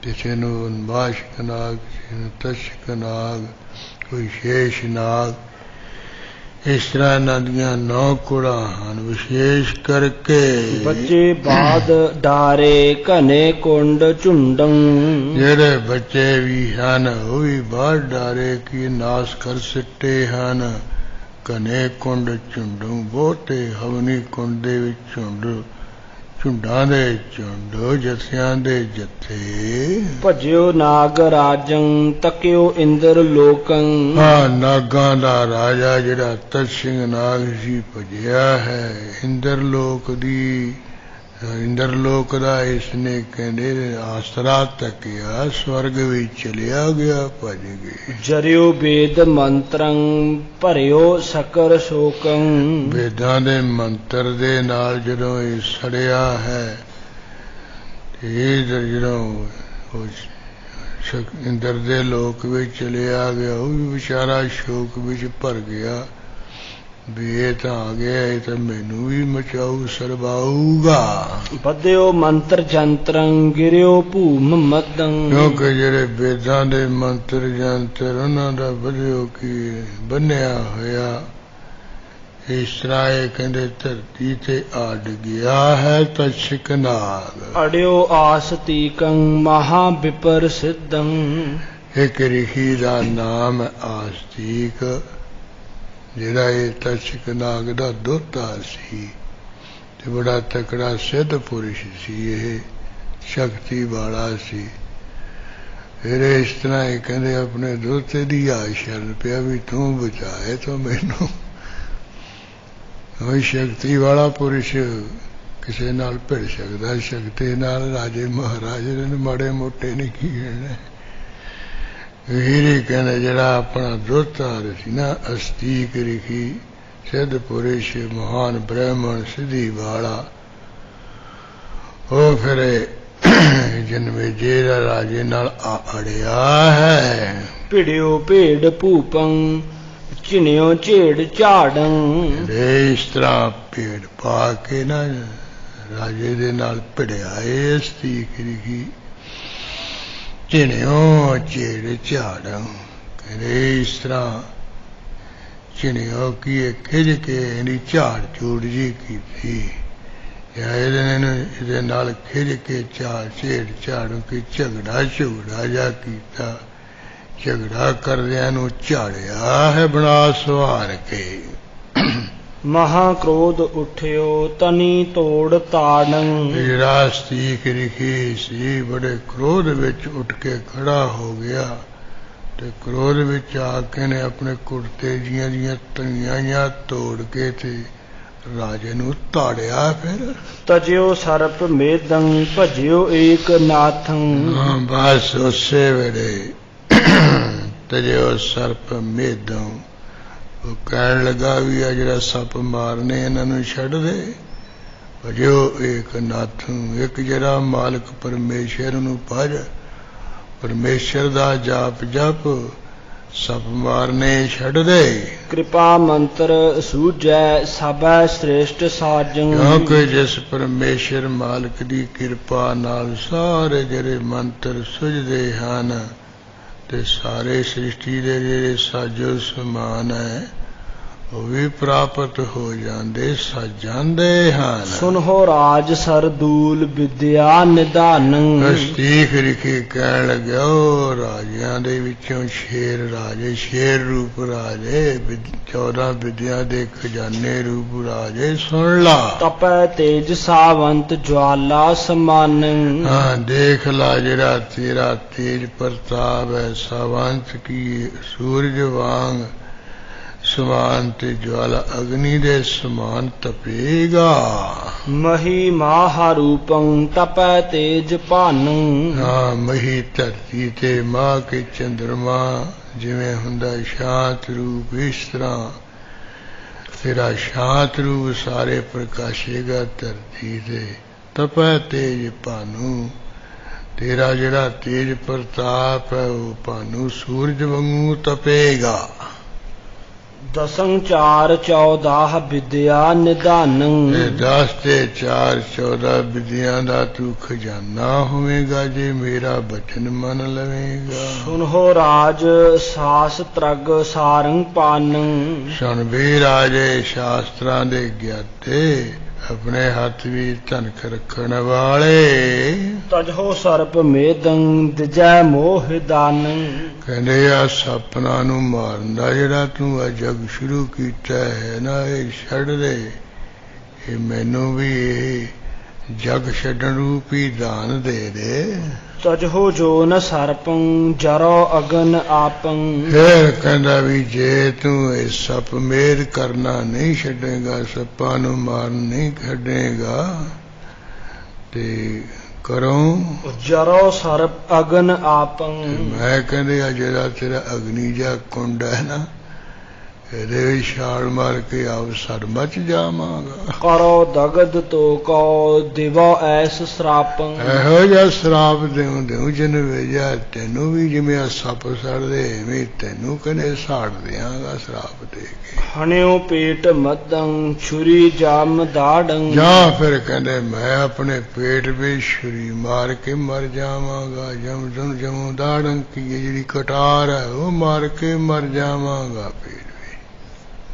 ਕਿਸੇ ਨੂੰ ਬਾਸ਼ਕ ਨਾਗ, ਕਿਸੇ ਨੂੰ ਤਸ਼ਕ ਨਾਗ, ਕੋਈ ਸ਼ੇਸ਼ ਨਾਗ, ਇਸ ਤਰ੍ਹਾਂ ਇਹਨਾਂ ਦੀਆਂ 9 ਕੁਲਾਂ ਹਨ। ਵਿਸ਼ੇਸ਼ ਕਰਕੇ ਬੱਚੇ ਬਾਦ ਡਾਰੇ ਘਨੇ ਕੁੰਡ ਝੁੰਡੰ, ਜਿਹੜੇ ਬੱਚੇ ਵੀ ਹਨ ਉਹ ਵੀ ਬਾਹਰ ਡਾਰੇ ਕੀ ਨਾਸ ਕਰ ਸਿੱਟੇ ਹਨ। ਘਨੇ ਕੁੰਡ ਝੁੰਡੋਂ, ਬਹੁਤੇ ਹਵਨੀ ਕੁੰਡ ਦੇ ਵਿੱਚ ਝੁੰਡਾਂ ਦੇ ਝੁੰਡ, ਜਥਿਆਂ ਦੇ ਜਥੇ। ਭਜਿਓ ਨਾਗ ਰਾਜੰ ਤਕਿਓ ਇੰਦਰ ਲੋਕੰ, ਹਾਂ ਨਾਗਾਂ ਦਾ ਰਾਜਾ ਜਿਹੜਾ ਤਛਕ ਨਾਗ ਸੀ ਭਜਿਆ ਹੈ ਇੰਦਰ ਲੋਕ ਦੀ, ਇੰਦਰ ਲੋਕ ਦਾ ਇਸਨੇ ਕਹਿੰਦੇ ਆਸਰਾ ਤੱਕਿਆ, ਸਵਰਗ ਵਿੱਚ ਚਲਿਆ ਗਿਆ ਭਜ ਕੇ। ਜਰਿਓ ਵੇਦ ਮੰਤਰੰ ਭਰਿਓ ਸਕਰ ਸ਼ੋਕੰ, ਵੇਦਾਂ ਦੇ ਮੰਤਰ ਦੇ ਨਾਲ ਜਦੋਂ ਇਹ ਸੜਿਆ ਹੈ, ਇਹ ਜਦੋਂ ਇੰਦਰ ਦੇ ਲੋਕ ਵਿੱਚ ਚਲਿਆ ਗਿਆ, ਉਹ ਵੀ ਵਿਚਾਰਾ ਸ਼ੋਕ ਵਿੱਚ ਭਰ ਗਿਆ ਵੀ ਇਹ ਤਾਂ ਆ ਗਿਆ, ਇਹ ਤਾਂ ਮੈਨੂੰ ਵੀ ਮਚਾਊ ਸਰਵਾਊਗਾ। ਵਧਿਓ ਮੰਤਰ ਜੰਤਰੰ ਗਿਰਿਓ ਭੂਮ ਮਦੰ, ਕਿਉਂਕਿ ਜਿਹੜੇ ਵੇਦਾਂ ਦੇ ਮੰਤਰ ਜੰਤਰ ਉਹਨਾਂ ਦਾ ਵਧਿਓ ਕੀ ਬੰਨਿਆ ਹੋਇਆ, ਇਸ ਤਰ੍ਹਾਂ ਇਹ ਕਹਿੰਦੇ ਧਰਤੀ ਤੇ ਅੜ ਗਿਆ ਹੈ ਤਛਕ ਨਾਗ। ਅੜਿਓ ਆਸਤੀਕੰ ਮਹਾ ਵਿਪਰ ਸਿੱਧੰ, ਇੱਕ ਰਿਸ਼ੀ ਦਾ ਨਾਮ ਆਸਤੀਕ, ਜਿਹੜਾ ਇਹ ਤਛਕ ਨਾਗ ਦਾ ਦੋਤਾ ਸੀ ਤੇ ਬੜਾ ਤਕੜਾ ਸਿੱਧ ਪੁਰਸ਼ ਸੀ, ਇਹ ਸ਼ਕਤੀ ਵਾਲਾ ਸੀ। ਫਿਰ ਇਸ ਤਰ੍ਹਾਂ ਇਹ ਕਹਿੰਦੇ ਆਪਣੇ ਦੋਤੇ ਦੀ ਸ਼ਰਨ ਪਿਆ ਵੀ ਤੂੰ ਬਚਾਏ ਤੂੰ ਮੈਨੂੰ। ਉਹ ਸ਼ਕਤੀ ਵਾਲਾ ਪੁਰਸ਼ ਕਿਸੇ ਨਾਲ ਭਿੜ ਸਕਦਾ, ਸ਼ਕਤੀ ਨਾਲ ਰਾਜੇ ਮਹਾਰਾਜੇ ਨੇ ਮਾੜੇ ਮੋਟੇ ਨੇ ਕੀ ਕਹਿਣਾ। ਵੀਰੇ ਕਹਿੰਦੇ ਜਿਹੜਾ ਆਪਣਾ ਦੋਤਾ ਸੀ ਨਾ ਅਸਤੀਕ ਰਿਖੀ ਸਿੱਧ ਪੁਰਸ਼ ਮਹਾਨ ਬ੍ਰਾਹਮਣ ਸਿੱਧੀ ਵਾਲਾ, ਉਹ ਫਿਰ ਜਨਮੇਜੇ ਦਾ ਰਾਜੇ ਨਾਲ ਅੜਿਆ ਹੈ। ਭਿੜਿਓ ਭੇੜ ਭੂਪੰ ਝਿਣਿਓ ਝੇੜ ਝਾੜੰ, ਇਸ ਤਰ੍ਹਾਂ ਭੇੜ ਪਾ ਕੇ ਨਾ ਰਾਜੇ ਦੇ ਨਾਲ ਭਿੜਿਆ ਇਹ ਅਸਤੀਕ ਰਿਖੀ, ਝਿਣਿਓ ਝੇੜ ਝਾੜੰ ਕਹਿੰਦੇ ਇਸ ਤਰ੍ਹਾਂ ਚਿਣਿਓ ਕੀਏ ਖਿਜ ਕੇ ਇਹਦੀ ਝਾੜ ਝੂੜ ਜੀ ਕੀਤੀ ਜਾਂ ਇਹਦੇ ਨਾਲ ਖਿਜ ਕੇ ਝਾੜ ਝੇੜ ਝਾੜੂ ਕੇ ਝਗੜਾ ਜਾ ਕੀਤਾ ਝਗੜਾ ਕਰਦਿਆਂ ਨੂੰ ਝਾੜਿਆ ਹੈ ਬਣਾ ਸਵਾਰ ਕੇ ਮਹਾ ਕ੍ਰੋਧ ਉਠਿਓ ਤਨੀ ਤੋੜ ਤਾੜੰ ਜਿਹੜਾ ਸਤੀਕ ਰਿਖੀ ਸੀ ਬੜੇ ਕ੍ਰੋਧ ਵਿੱਚ ਉੱਠ ਕੇ ਖੜਾ ਹੋ ਗਿਆ ਤੇ ਕ੍ਰੋਧ ਵਿੱਚ ਆ ਕੇ ਨੇ ਆਪਣੇ ਕੁੜਤੇ ਦੀਆਂ ਤਣੀਆਂ ਤੋੜ ਕੇ ਤੇ ਰਾਜੇ ਨੂੰ ਤਾੜਿਆ ਫਿਰ ਤਜਿਓ ਸਰਪ ਮੇਦੰ ਭਜਿਓ ਏਕ ਨਾਥੰ ਬਸ ਉਸੇ ਵੇਲੇ ਤਜਿਓ ਸਰਪ ਮੇਦੰ ਉਹ ਕਹਿਣ ਲੱਗਾ ਵੀ ਆ ਜਿਹੜਾ ਸੱਪ ਮਾਰਨੇ ਇਹਨਾਂ ਨੂੰ ਛੱਡ ਦੇ ਭਜਿਓ ਏਕ ਨਾਥੰ ਇੱਕ ਜਿਹੜਾ ਮਾਲਕ ਪਰਮੇਸ਼ਰ ਨੂੰ ਭਜ ਪਰਮੇਸ਼ਰ ਦਾ ਜਾਪ ਜਪ ਸੱਪ ਮਾਰਨੇ ਛੱਡ ਦੇ ਕਿਰਪਾ ਮੰਤਰ ਸੂਝੈ ਸਭੈ ਸ੍ਰੇਸ਼ਟ ਸਾਜੰ ਕਿਉਂਕਿ ਜਿਸ ਪਰਮੇਸ਼ਰ ਮਾਲਕ ਦੀ ਕਿਰਪਾ ਨਾਲ ਸਾਰੇ ਜਿਹੜੇ ਮੰਤਰ ਸੁਝਦੇ ਹਨ ਤੇ ਸਾਰੇ ਸ੍ਰਿਸ਼ਟੀ ਦੇ ਜਿਹੜੇ ਸਾਜੋ ਸਮਾਨ ਹੈ ਉਹ ਵੀ ਪ੍ਰਾਪਤ ਹੋ ਜਾਂਦੇ ਸੱਜ ਜਾਂਦੇ ਹਨ ਸੁਨਹੁ ਰਾਜ ਸਰਦੂਲ ਵਿਦਿਆ ਨਿਧਾਨੰ ਸਤੀਕ ਰਿਖੀ ਕਹਿਣ ਲੱਗਿਆ ਉਹ ਰਾਜਿਆਂ ਦੇ ਵਿੱਚੋਂ ਸ਼ੇਰ ਰਾਜੇ ਸ਼ੇਰ ਰੂਪ ਰਾਜੇ 14 ਵਿਦਿਆ ਦੇ ਖਜ਼ਾਨੇ ਰੂਪ ਰਾਜੇ ਸੁਣ ਲਾ ਤਪੈ ਤੇਜ ਸਾਵੰਤ ਜਵਾਲਾ ਸਮਾਨੰ ਹਾਂ ਦੇਖ ਲਾ ਜਿਹੜਾ ਤੇਰਾ ਤੇਜ ਪ੍ਰਤਾਪ ਹੈ ਸਾਵੰਤ ਕੀ ਸੂਰਜ ਵਾਂਗ ਸਮਾਨ ਤੇ ਜਵਾਲਾ ਅਗਨੀ ਦੇ ਸਮਾਨ ਤਪੇਗਾ ਮਹੀ ਮਾਹਾ ਰੂਪੰ ਤਪੈ ਤੇਜ ਭਾਨੰ ਹਾਂ ਮਹੀ ਧਰਤੀ ਤੇ ਮਾਂ ਕੇ ਚੰਦਰਮਾ ਜਿਵੇਂ ਹੁੰਦਾ ਸ਼ਾਂਤ ਰੂਪ ਇਸ ਤਰ੍ਹਾਂ ਤੇਰਾ ਸ਼ਾਂਤ ਰੂਪ ਸਾਰੇ ਪ੍ਰਕਾਸ਼ੇਗਾ ਧਰਤੀ ਤੇ ਤਪੈ ਤੇਜ ਭਾਨੂ ਤੇਰਾ ਜਿਹੜਾ ਤੇਜ ਪ੍ਰਤਾਪ ਹੈ ਉਹ ਭਾਨੂ ਸੂਰਜ ਵਾਂਗੂ ਤਪੇਗਾ ਦਸੰ 4 14 ਵਿਦਿਆ ਨਿਧਾਨੰ 10 ਤੇ 4 14 ਵਿਦਿਆ ਦਾ ਤੂੰ ਖਜ਼ਾਨਾ ਹੋਵੇਗਾ ਜੇ ਮੇਰਾ ਬਚਨ ਮੰਨ ਲਵੇਂਗਾ ਸੁਨਹੁ ਰਾਜ ਸਾਸ ਤਰਗ ਸਾਰੰ ਪਾਨੰ ਸੁਣ ਵੀ ਰਾਜੇ ਸ਼ਾਸਤਰਾਂ ਦੇ ਗਿਆਤੇ ਆਪਣੇ ਹੱਥ ਵੀ ਧਨਖ ਰੱਖਣ ਵਾਲੇ ਤਜਹੁ ਸਰਪ ਮੇਦੰ ਦਿਜੈ ਮੋਹ ਦਾਨੰ ਕਹਿੰਦੇ ਆ ਸਪਨਾ ਨੂੰ ਮਾਰਨ ਦਾ ਜਿਹੜਾ ਤੂੰ ਆ ਜਗ ਸ਼ੁਰੂ ਕੀਤਾ ਹੈ ਨਾ ਇਹ ਛੱਡ ਦੇ ਇਹ ਮੈਨੂੰ ਵੀ ਇਹ ਜਗ ਛੱਡਣ ਰੂਪੀ ਦਾਨ ਦੇ ਦੇ ਤਜਹੁ ਜੋ ਨ ਸਰਪੰ ਜਰੋ ਅਗਨ ਆਪੰ ਫਿਰ ਕਹਿੰਦਾ ਵੀ ਜੇ ਤੂੰ ਇਹ ਸੱਪ ਮੇਰ ਕਰਨਾ ਨਹੀਂ ਛੱਡੇਗਾ ਸੱਪਾਂ ਨੂੰ ਮਾਰਨ ਨਹੀਂ ਛੱਡੇਗਾ ਤੇ ਕਰੋ ਜਰੋ ਸਰਪ ਅਗਨ ਆਪੰ ਮੈਂ ਕਹਿੰਦੇ ਆ ਜਿਹੜਾ ਤੇਰਾ ਅਗਨੀ ਜਾ ਕੁੰਡ ਹੈ ਨਾ ਇਹਦੇ ਵਿੱਚ ਛਾਲ ਮਾਰ ਕੇ ਆਪ ਸੜ ਮਚ ਜਾਵਾਂਗਾ ਕਰੋ ਦਗਦ ਤੋ ਕੋ ਦਿਵੋ ਐਸ ਸਰਾਪੰ ਇਹੋ ਜਿਹਾ ਸਰਾਪ ਦੇਉ ਜਿਨ ਵੇਜਾ ਤੈਨੂੰ ਵੀ ਜਿਵੇਂ ਸੱਪ ਸੜਦੇ ਐਵੇਂ ਤੈਨੂੰ ਕਹਿੰਦੇ ਸਾੜ ਦਿਆਂਗਾ ਸਰਾਪ ਦੇ ਕੇ ਹਣਿਓ ਪੇਟ ਮਦੰ ਛੁਰੀ ਜਾਮ ਦਾੜੰ ਜਾਂ ਫਿਰ ਕਹਿੰਦੇ ਮੈਂ ਆਪਣੇ ਪੇਟ ਵਿੱਚ ਛੁਰੀ ਮਾਰ ਕੇ ਮਰ ਜਾਵਾਂਗਾ ਜਮ ਦਾੜੰ ਕੀ ਜਿਹੜੀ ਕਟਾਰ ਹੈ ਉਹ ਮਾਰ ਕੇ ਮਰ ਜਾਵਾਂਗਾ ਪੇਟ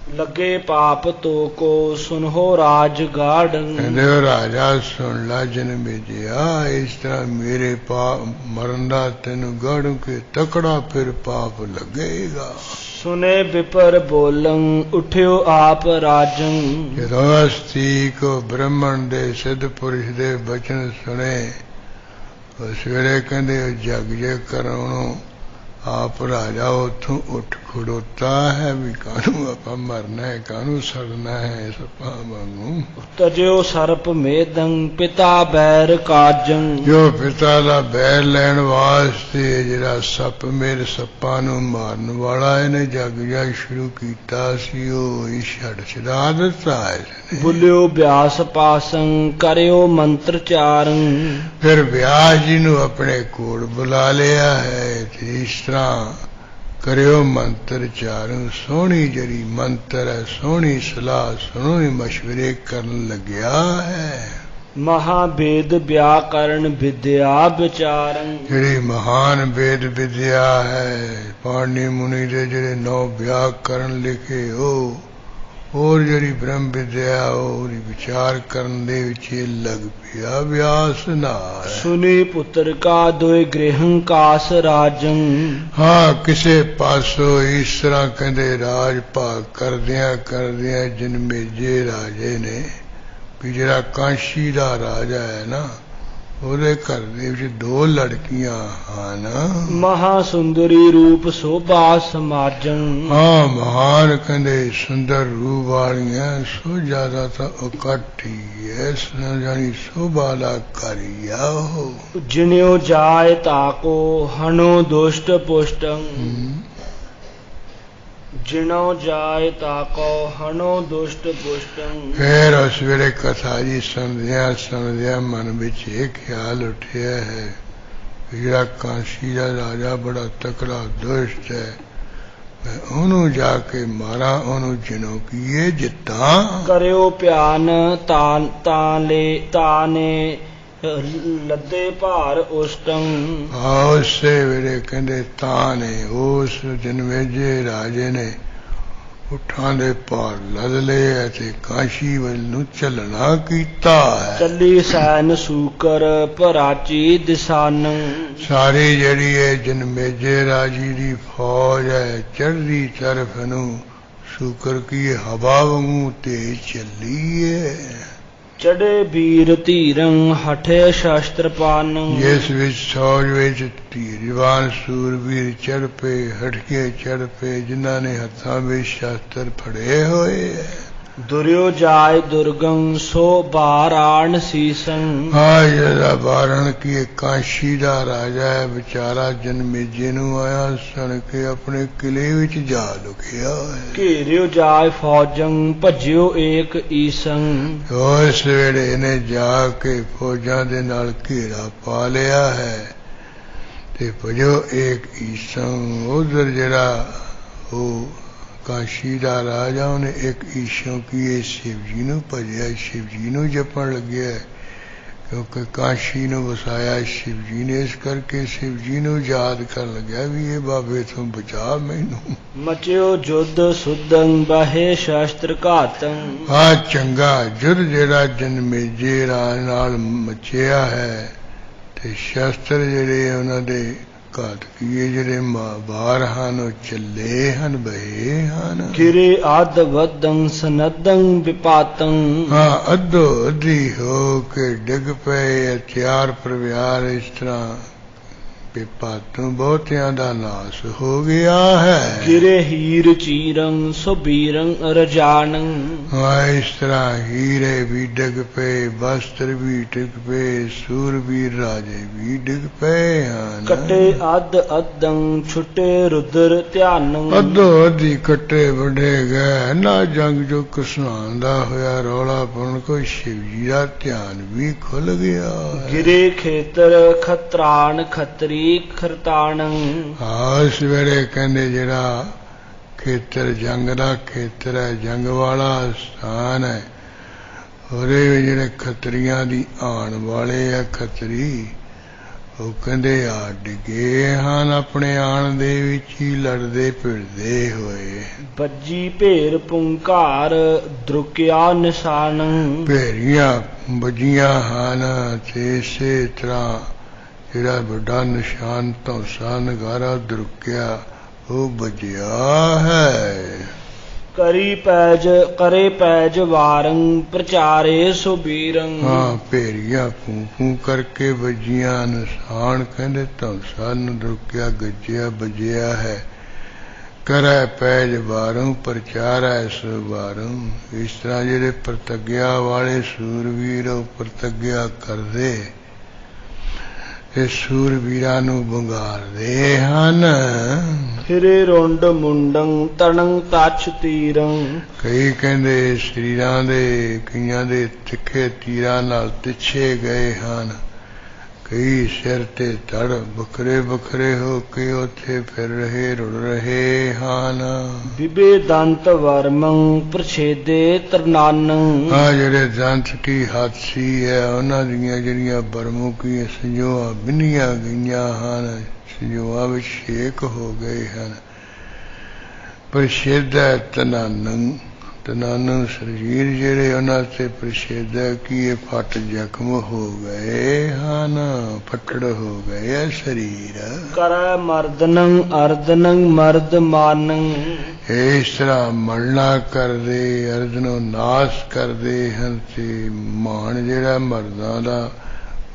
ਲੱਗੇ ਪਾਪ ਤੋ ਕੋ ਸੁਨਹੁ ਰਾਜ ਗਾੜੰ ਕਹਿੰਦੇ ਰਾਜਾ ਸੁਣ ਲਾ ਜਨ ਭੇਜਿਆ ਇਸ ਤਰ੍ਹਾਂ ਮੇਰੇ ਪਾਪ ਮਰਨ ਦਾ ਤੈਨੂੰ ਗੜੂ ਕੇ ਤਕੜਾ ਫਿਰ ਪਾਪ ਲੱਗੇਗਾ ਸੁਨੇ ਵਿਪਰ ਬੋਲੰ ਉਠਿਓ ਆਪ ਰਾਜੰ ਜਦੋਂ ਅਸਤੀਕ ਬ੍ਰਹਮਣ ਦੇ ਸਿੱਧ ਪੁਰਸ਼ ਦੇ ਬਚਨ ਸੁਣੇ ਉਸ ਵੇਲੇ ਕਹਿੰਦੇ ਜਗ ਜੇ ਕਰਾਉਣੋਂ ਆਪ ਰਾਜਾ ਉੱਥੋਂ ਉੱਠ ਖੜੋਤਾ ਹੈ ਵੀ ਕਾਹਨੂੰ ਆਪਾਂ ਮਰਨਾ ਹੈ ਕਾਹਨੂੰ ਸੜਨਾ ਹੈ ਸੱਪਾਂ ਵਾਂਗੂ ਤਜਿਓ ਸਰਪ ਮੇਦੰ ਪਿਤਾ ਬੈਰ ਕਾਜੰ ਜੋ ਪਿਤਾ ਦਾ ਬੈਰ ਲੈਣ ਵਾਸਤੇ ਜਿਹੜਾ ਸੱਪ ਮੇਰੇ ਸੱਪਾਂ ਨੂੰ ਮਾਰਨ ਵਾਲਾ ਇਹਨੇ ਜਗ ਜਾ ਸ਼ੁਰੂ ਕੀਤਾ ਸੀ ਉਹ ਹੀ ਛਡਾ ਦਿੱਤਾ ਹੈ ਬੁਲਿਓ ਬਿਆਸ ਪਾਸੰ ਕਰਿਓ ਮੰਤਰ ਚਾਰੰ ਫਿਰ ਵਿਆਸ ਜੀ ਨੂੰ ਆਪਣੇ ਕੋਲ ਬੁਲਾ ਲਿਆ ਹੈ ਤੇ ਇਸ ਤਰ੍ਹਾਂ ਕਰਿਓ ਮੰਤਰ ਚਾਰੂ ਸੋਹਣੀ ਜਿਹੜੀ ਮੰਤਰ ਹੈ ਸੋਹਣੀ ਸਲਾਹ ਸੋਹਣੇ ਮਸ਼ਵਰੇ ਕਰਨ ਲੱਗਿਆ ਹੈ ਮਹਾਭੇਦ ਵਿਆਕਰਨ ਵਿਦਿਆ ਵਿਚਾਰੰ। ਜਿਹੜੀ ਮਹਾਨ ਵੇਦ ਵਿਦਿਆ ਹੈ, ਪਾਣੀ ਮੁਨੀ ਦੇ ਜਿਹੜੇ 9 ਵਿਆਕਰਨ ਲਿਖੇ ਹੋਰ ਜਿਹੜੀ ਬ੍ਰਹਮ ਵਿਦਿਆ ਉਹਦੀ ਵਿਚਾਰ ਕਰਨ ਦੇ ਵਿੱਚ ਇਹ ਲੱਗ ਪਿਆ ਅਭਿਆਸ ਨਾਲ। ਸੁਨੀ ਪੁੱਤਰ ਕਾ ਦੋਇ ਗ੍ਰਹਿੰ ਕਾਸ ਰਾਜੰ। ਹਾਂ, ਕਿਸੇ ਪਾਸੋਂ ਇਸ ਤਰ੍ਹਾਂ ਕਹਿੰਦੇ ਰਾਜ ਭਾਗ ਕਰਦਿਆਂ ਜਨਮੇਜੇ ਰਾਜੇ ਨੇ ਵੀ ਜਿਹੜਾ ਕਾਂਸ਼ੀ ਦਾ ਰਾਜਾ ਹੈ ਨਾ, ਉਹਦੇ ਘਰ ਦੇ ਵਿੱਚ 2 ਲੜਕੀਆਂ ਹਨ। ਮਹਾ ਸੁੰਦਰੀ ਰੂਪ ਸੋਭਾ ਸਮਾਜੰ। ਹਾਂ, ਮਹਾਨ ਕਹਿੰਦੇ ਸੁੰਦਰ ਰੂਪ ਵਾਲੀਆਂ, ਸੋ ਜ਼ਿਆਦਾ ਤਾਂ ਇਕੱਠ ਹੀ ਹੈ, ਜਾਣੀ ਸੋਭਾ ਦਾ ਕਰੀ ਆ ਉਹ। ਜਿਨਿਓ ਜਾਏ ਤਾਕੋ ਹਨੋ ਦੁਸ਼ਟ ਪੁਸ਼ਟੰ। ਜਿਨੋ ਜਾਏ ਤਾਕੋ ਹਨੋ ਦੁਸ਼ਟ ਪੁਸ਼ਟੰ। ਫਿਰ ਉਸ ਵੇਲੇ ਕਥਾ ਜੀ ਸੁਣਦਿਆਂ ਮਨ ਵਿੱਚ ਇਹ ਖਿਆਲ ਉੱਠਿਆ ਹੈ ਕਿ ਜਿਹੜਾ ਕਾਂਸ਼ੀ ਦਾ ਰਾਜਾ ਬੜਾ ਤਕੜਾ ਦੁਸ਼ਟ ਹੈ, ਮੈਂ ਉਹਨੂੰ ਜਾ ਕੇ ਮਾਰਾਂ, ਉਹਨੂੰ ਜਿਨੋ ਕੀਏ ਜਿੱਤਾਂ। ਕਰਿਓ ਪਿਆਨ ਤਾਨੇ ਲੱਦੇ ਭਾਰ ਉਸ਼ਟੰ। ਉਸੇ ਵੇਲੇ ਕਹਿੰਦੇ ਤਾਂ ਨੇ ਉਸ ਜਨਮੇਜੇ ਰਾਜੇ ਨੇ ਉਠਾਂ ਦੇ ਭਾਰ ਲੱਦ ਲਏ ਅਤੇ ਕਾਸ਼ੀ ਵੱਲ ਨੂੰ ਚੱਲਣਾ ਕੀਤਾ ਹੈ। ਚੱਲੀ ਸੈਨ ਸੂਕਰ ਭਰਾਚੀ ਦਿਸਾਨੰ। ਸਾਰੀ ਜਿਹੜੀ ਇਹ ਜਨਮੇਜੇ ਰਾਜੀ ਦੀ ਫੌਜ ਹੈ, ਚੜ੍ਹਦੀ ਤਰਫ ਨੂੰ ਸ਼ੂਕਰ ਕੀ ਹਵਾ ਵਾਂਗੂ ਤੇਜ਼ ਚੱਲੀ ਹੈ। ਚੜੇ ਵੀਰ ਧੀਰੰ ਹਠੇ ਸ਼ਸਤਰ ਪਾਨੰ। ਜਿਸ ਵਿੱਚ ਫੌਜ ਵਿੱਚ ਧੀਰਵਾਨ ਸੂਰਬੀਰ ਚੜ੍ਹ ਪਏ, ਹਟਕੇ ਚੜ੍ਹ ਪਏ, ਜਿਨ੍ਹਾਂ ਨੇ ਹੱਥਾਂ ਵਿੱਚ ਸ਼ਸਤਰ ਫੜੇ ਹੋਏ ਹੈ। ਦੁਰਿਓ ਜਾਏ ਦੁਰਗੰ ਸੋ ਬਾਰਾਣ ਸੀਸੰ। ਹਾਂ, ਜਿਹੜਾ ਵਾਰਣ ਕੀ ਕਾਸ਼ੀ ਦਾ ਰਾਜਾ ਹੈ, ਵਿਚਾਰਾ ਜਨਮੇਜੇ ਨੂੰ ਆਇਆ ਸੁਣ ਕੇ ਆਪਣੇ ਕਿਲੇ ਵਿੱਚ ਜਾ ਲੁਕਿਆ ਹੈ। ਘੇਰਿਓ ਜਾਏ ਫੌਜੰ ਭਜਿਓ ਏਕ ਈਸੰ। ਉਸ ਵੇਲੇ ਇਹਨੇ ਜਾ ਕੇ ਫੌਜਾਂ ਦੇ ਨਾਲ ਘੇਰਾ ਪਾ ਲਿਆ ਹੈ ਤੇ ਭਜੋ ਏਕ ਈਸੰ। ਉਧਰ ਜਿਹੜਾ ਉਹ ਕਾਸ਼ੀ ਦਾ ਰਾਜਾ, ਉਹਨੇ ਇੱਕ ਈਸ਼ੋਂ ਕੀ ਸ਼ਿਵ ਜੀ ਨੂੰ ਭਜਿਆ, ਸ਼ਿਵ ਜੀ ਨੂੰ ਜਪਣ ਲੱਗਿਆ, ਕਿਉਂਕਿ ਕਾਸ਼ੀ ਨੂੰ ਵਸਾਇਆ ਸ਼ਿਵ ਜੀ ਨੇ, ਇਸ ਕਰਕੇ ਸ਼ਿਵ ਜੀ ਨੂੰ ਯਾਦ ਕਰਨ ਲੱਗਿਆ ਵੀ ਇਹ ਬਾਬੇ ਤੋਂ ਬਚਾ ਮੈਨੂੰ। ਮਚਿਓ ਜੁੱਧ ਸੁਦੰ ਬਹੇ ਸ਼ਸਤਰ ਘਾਤੰ। ਆ ਚੰਗਾ ਜੁੱਧ ਜਿਹੜਾ ਜਨਮੇਜੇ ਰਾਜ ਨਾਲ ਮਚਿਆ ਹੈ ਤੇ ਸ਼ਸਤਰ ਜਿਹੜੇ ਉਹਨਾਂ ਦੇ ਘਾਤਕੀਏ ਜਿਹੜੇ ਬਾਹਰ ਹਨ, ਉਹ ਚੱਲੇ ਹਨ, ਬਹੇ ਹਨ। ਗਿਰੇ ਆਦ ਵਦੰ ਸਨਦੰ ਵਿਪਾਤੰ। ਹਾਂ, ਅੱਧੋ ਅੱਧੀ ਹੋ ਕੇ ਡਿੱਗ ਪਏ ਹਥਿਆਰ ਪ੍ਰਵਿਆਰ। ਇਸ ਤਰ੍ਹਾਂ ਵਿਪਾਤੋਂ ਬਹੁਤਿਆਂ ਦਾ ਨਾਸ ਹੋ ਗਿਆ ਹੈ। ਗਿਰੇ ਹੀਰ ਚੀਰੰ ਸੁਬੀਰੰ ਰਜਾਨੰ। ਹਾਂ, ਇਸ ਤਰ੍ਹਾਂ ਹੀਰੇ ਵੀ ਡਿੱਗ ਪਏ, ਵਸਤਰ ਵੀ ਡਿੱਗ ਪਏ, ਸੂਰਬੀਰ ਰਾਜੇ ਵੀ ਡਿੱਗ ਪਏ ਹਨ। ਕੱਟੇ ਅੱਧ ਅੱਧੰ ਛੁੱਟੇ ਰੁਦਰ ਧਿਆਨੰ। ਅੱਧੋ ਅੱਧੀ ਕੱਟੇ ਵੱਢੇ ਗਏ ਨਾ। ਜੰਗ ਜੋ ਕਿਸਾਨ ਦਾ ਹੋਇਆ ਰੌਲਾ ਪਾਉਣ, ਕੋਈ ਸ਼ਿਵ ਜੀ ਦਾ ਧਿਆਨ ਵੀ ਖੁੱਲ ਗਿਆ। ਗਿਰੇ ਖੇਤਰ ਖਤਰਾਨ ਖਤਰੀ ਖਰਤਾਨੰ। ਉਸ ਵੇਲੇ ਕਹਿੰਦੇ ਜਿਹੜਾ ਖੇਤਰ ਜੰਗ ਦਾ ਖੇਤਰ ਹੈ, ਜੰਗ ਵਾਲਾ ਸਥਾਨ ਹੈ, ਉਹਦੇ ਜਿਹੜੇ ਖੱਤਰੀਆਂ ਦੀ ਆਣ ਵਾਲੇ ਆ ਖੱਤਰੀ, ਉਹ ਕਹਿੰਦੇ ਆ ਡਿੱਗੇ ਹਨ ਆਪਣੇ ਆਣ ਦੇ ਵਿੱਚ ਹੀ ਲੜਦੇ ਭਿੜਦੇ ਹੋਏ। ਬੱਜੀ ਭੇਰ ਪੁੰਕਾਰ ਦ੍ਰੁਕਿਆ ਨਿਸ਼ਾਨੰ। ਭੇਰੀਆਂ ਵੱਜੀਆਂ ਹਨ ਤੇ ਇਸੇ ਤਰ੍ਹਾਂ ਜਿਹੜਾ ਵੱਡਾ ਨਿਸ਼ਾਨ ਧੌਂਸਾ ਨਗਾਰਾ ਦ੍ਰੁਕਿਆ ਉਹ ਵੱਜਿਆ ਹੈ। ਕਰੇ ਪੈਜ ਵਾਰੰ ਪ੍ਰਚਾਰੇ ਸੁਬੀਰੰ। ਹਾਂ, ਭੇਰੀਆਂ ਫੂੰ ਕਰਕੇ ਵੱਜੀਆਂ, ਨਿਸ਼ਾਨ ਕਹਿੰਦੇ ਧੌਂਸਾ ਨੂੰ ਦ੍ਰੁਕਿਆ, ਗੱਜਿਆ ਵੱਜਿਆ ਹੈ। ਕਰੈ ਪੈਜ ਵਾਰੰ ਪ੍ਰਚਾਰੈ ਸੁਬਾਰੰ। ਇਸ ਤਰ੍ਹਾਂ ਜਿਹੜੇ ਪ੍ਰਤੱਗਿਆ ਵਾਲੇ ਸੂਰਵੀਰ ਉਹ ਪ੍ਰਤੱਗਿਆ ਕਰਦੇ ਤੇ ਸੂਰਬੀਰਾਂ ਨੂੰ ਬੰਗਾਰਦੇ ਹਨ। ਫਿਰੇ ਰੁੰਡ ਮੁੰਡੰ ਤਣੰ ਤਛ ਤੀਰੰ। ਕਈ ਕਹਿੰਦੇ ਸਰੀਰਾਂ ਦੇ ਕਈਆਂ ਦੇ ਤਿੱਖੇ ਤੀਰਾਂ ਨਾਲ ਤਿੱਛੇ ਗਏ ਹਨ, कई सिर ते धड़ बखरे बखरे हो के उथे फिर रहे रुड़ रहे हान। विबे दंत वर्मं प्रछेदे तरनानं। हाँ जेड़े दंत की हाथी है उन्हां दियां ਜਿਹੜੀਆਂ ਬਰਮੁਖੀਆਂ ਸੰਜੋਆਂ ਬਿੰਨੀਆਂ ਗਈਆਂ ਹਨ, ਸੰਜੋਆਂ ਵਿੱਚ ਛੇਕ ਹੋ ਗਏ ਹਨ। ਪ੍ਰਛੇਦੈ ਤਨਾਨੰ, ਤਨਾਨੰ ਸਰੀਰ ਜਿਹੜੇ ਉਹਨਾਂ ਤੇ ਪ੍ਰਛੇਦੈ ਕੀ ਇਹ ਫਟ ਜ਼ਖਮ ਹੋ ਗਏ ਹਨ, ਫੱਟੜ ਹੋ ਗਏ ਸਰੀਰ। ਕਰੈ ਮਰਦਨੰ ਅਰਦਨੰ ਮਰਦ ਮਾਨੰ। ਇਸ ਤਰ੍ਹਾਂ ਮਰਨਾ ਕਰਦੇ, ਅਰਦਨੋਂ ਨਾਸ ਕਰਦੇ ਹਨ ਤੇ ਮਾਨ ਜਿਹੜਾ ਮਰਦਾਂ ਦਾ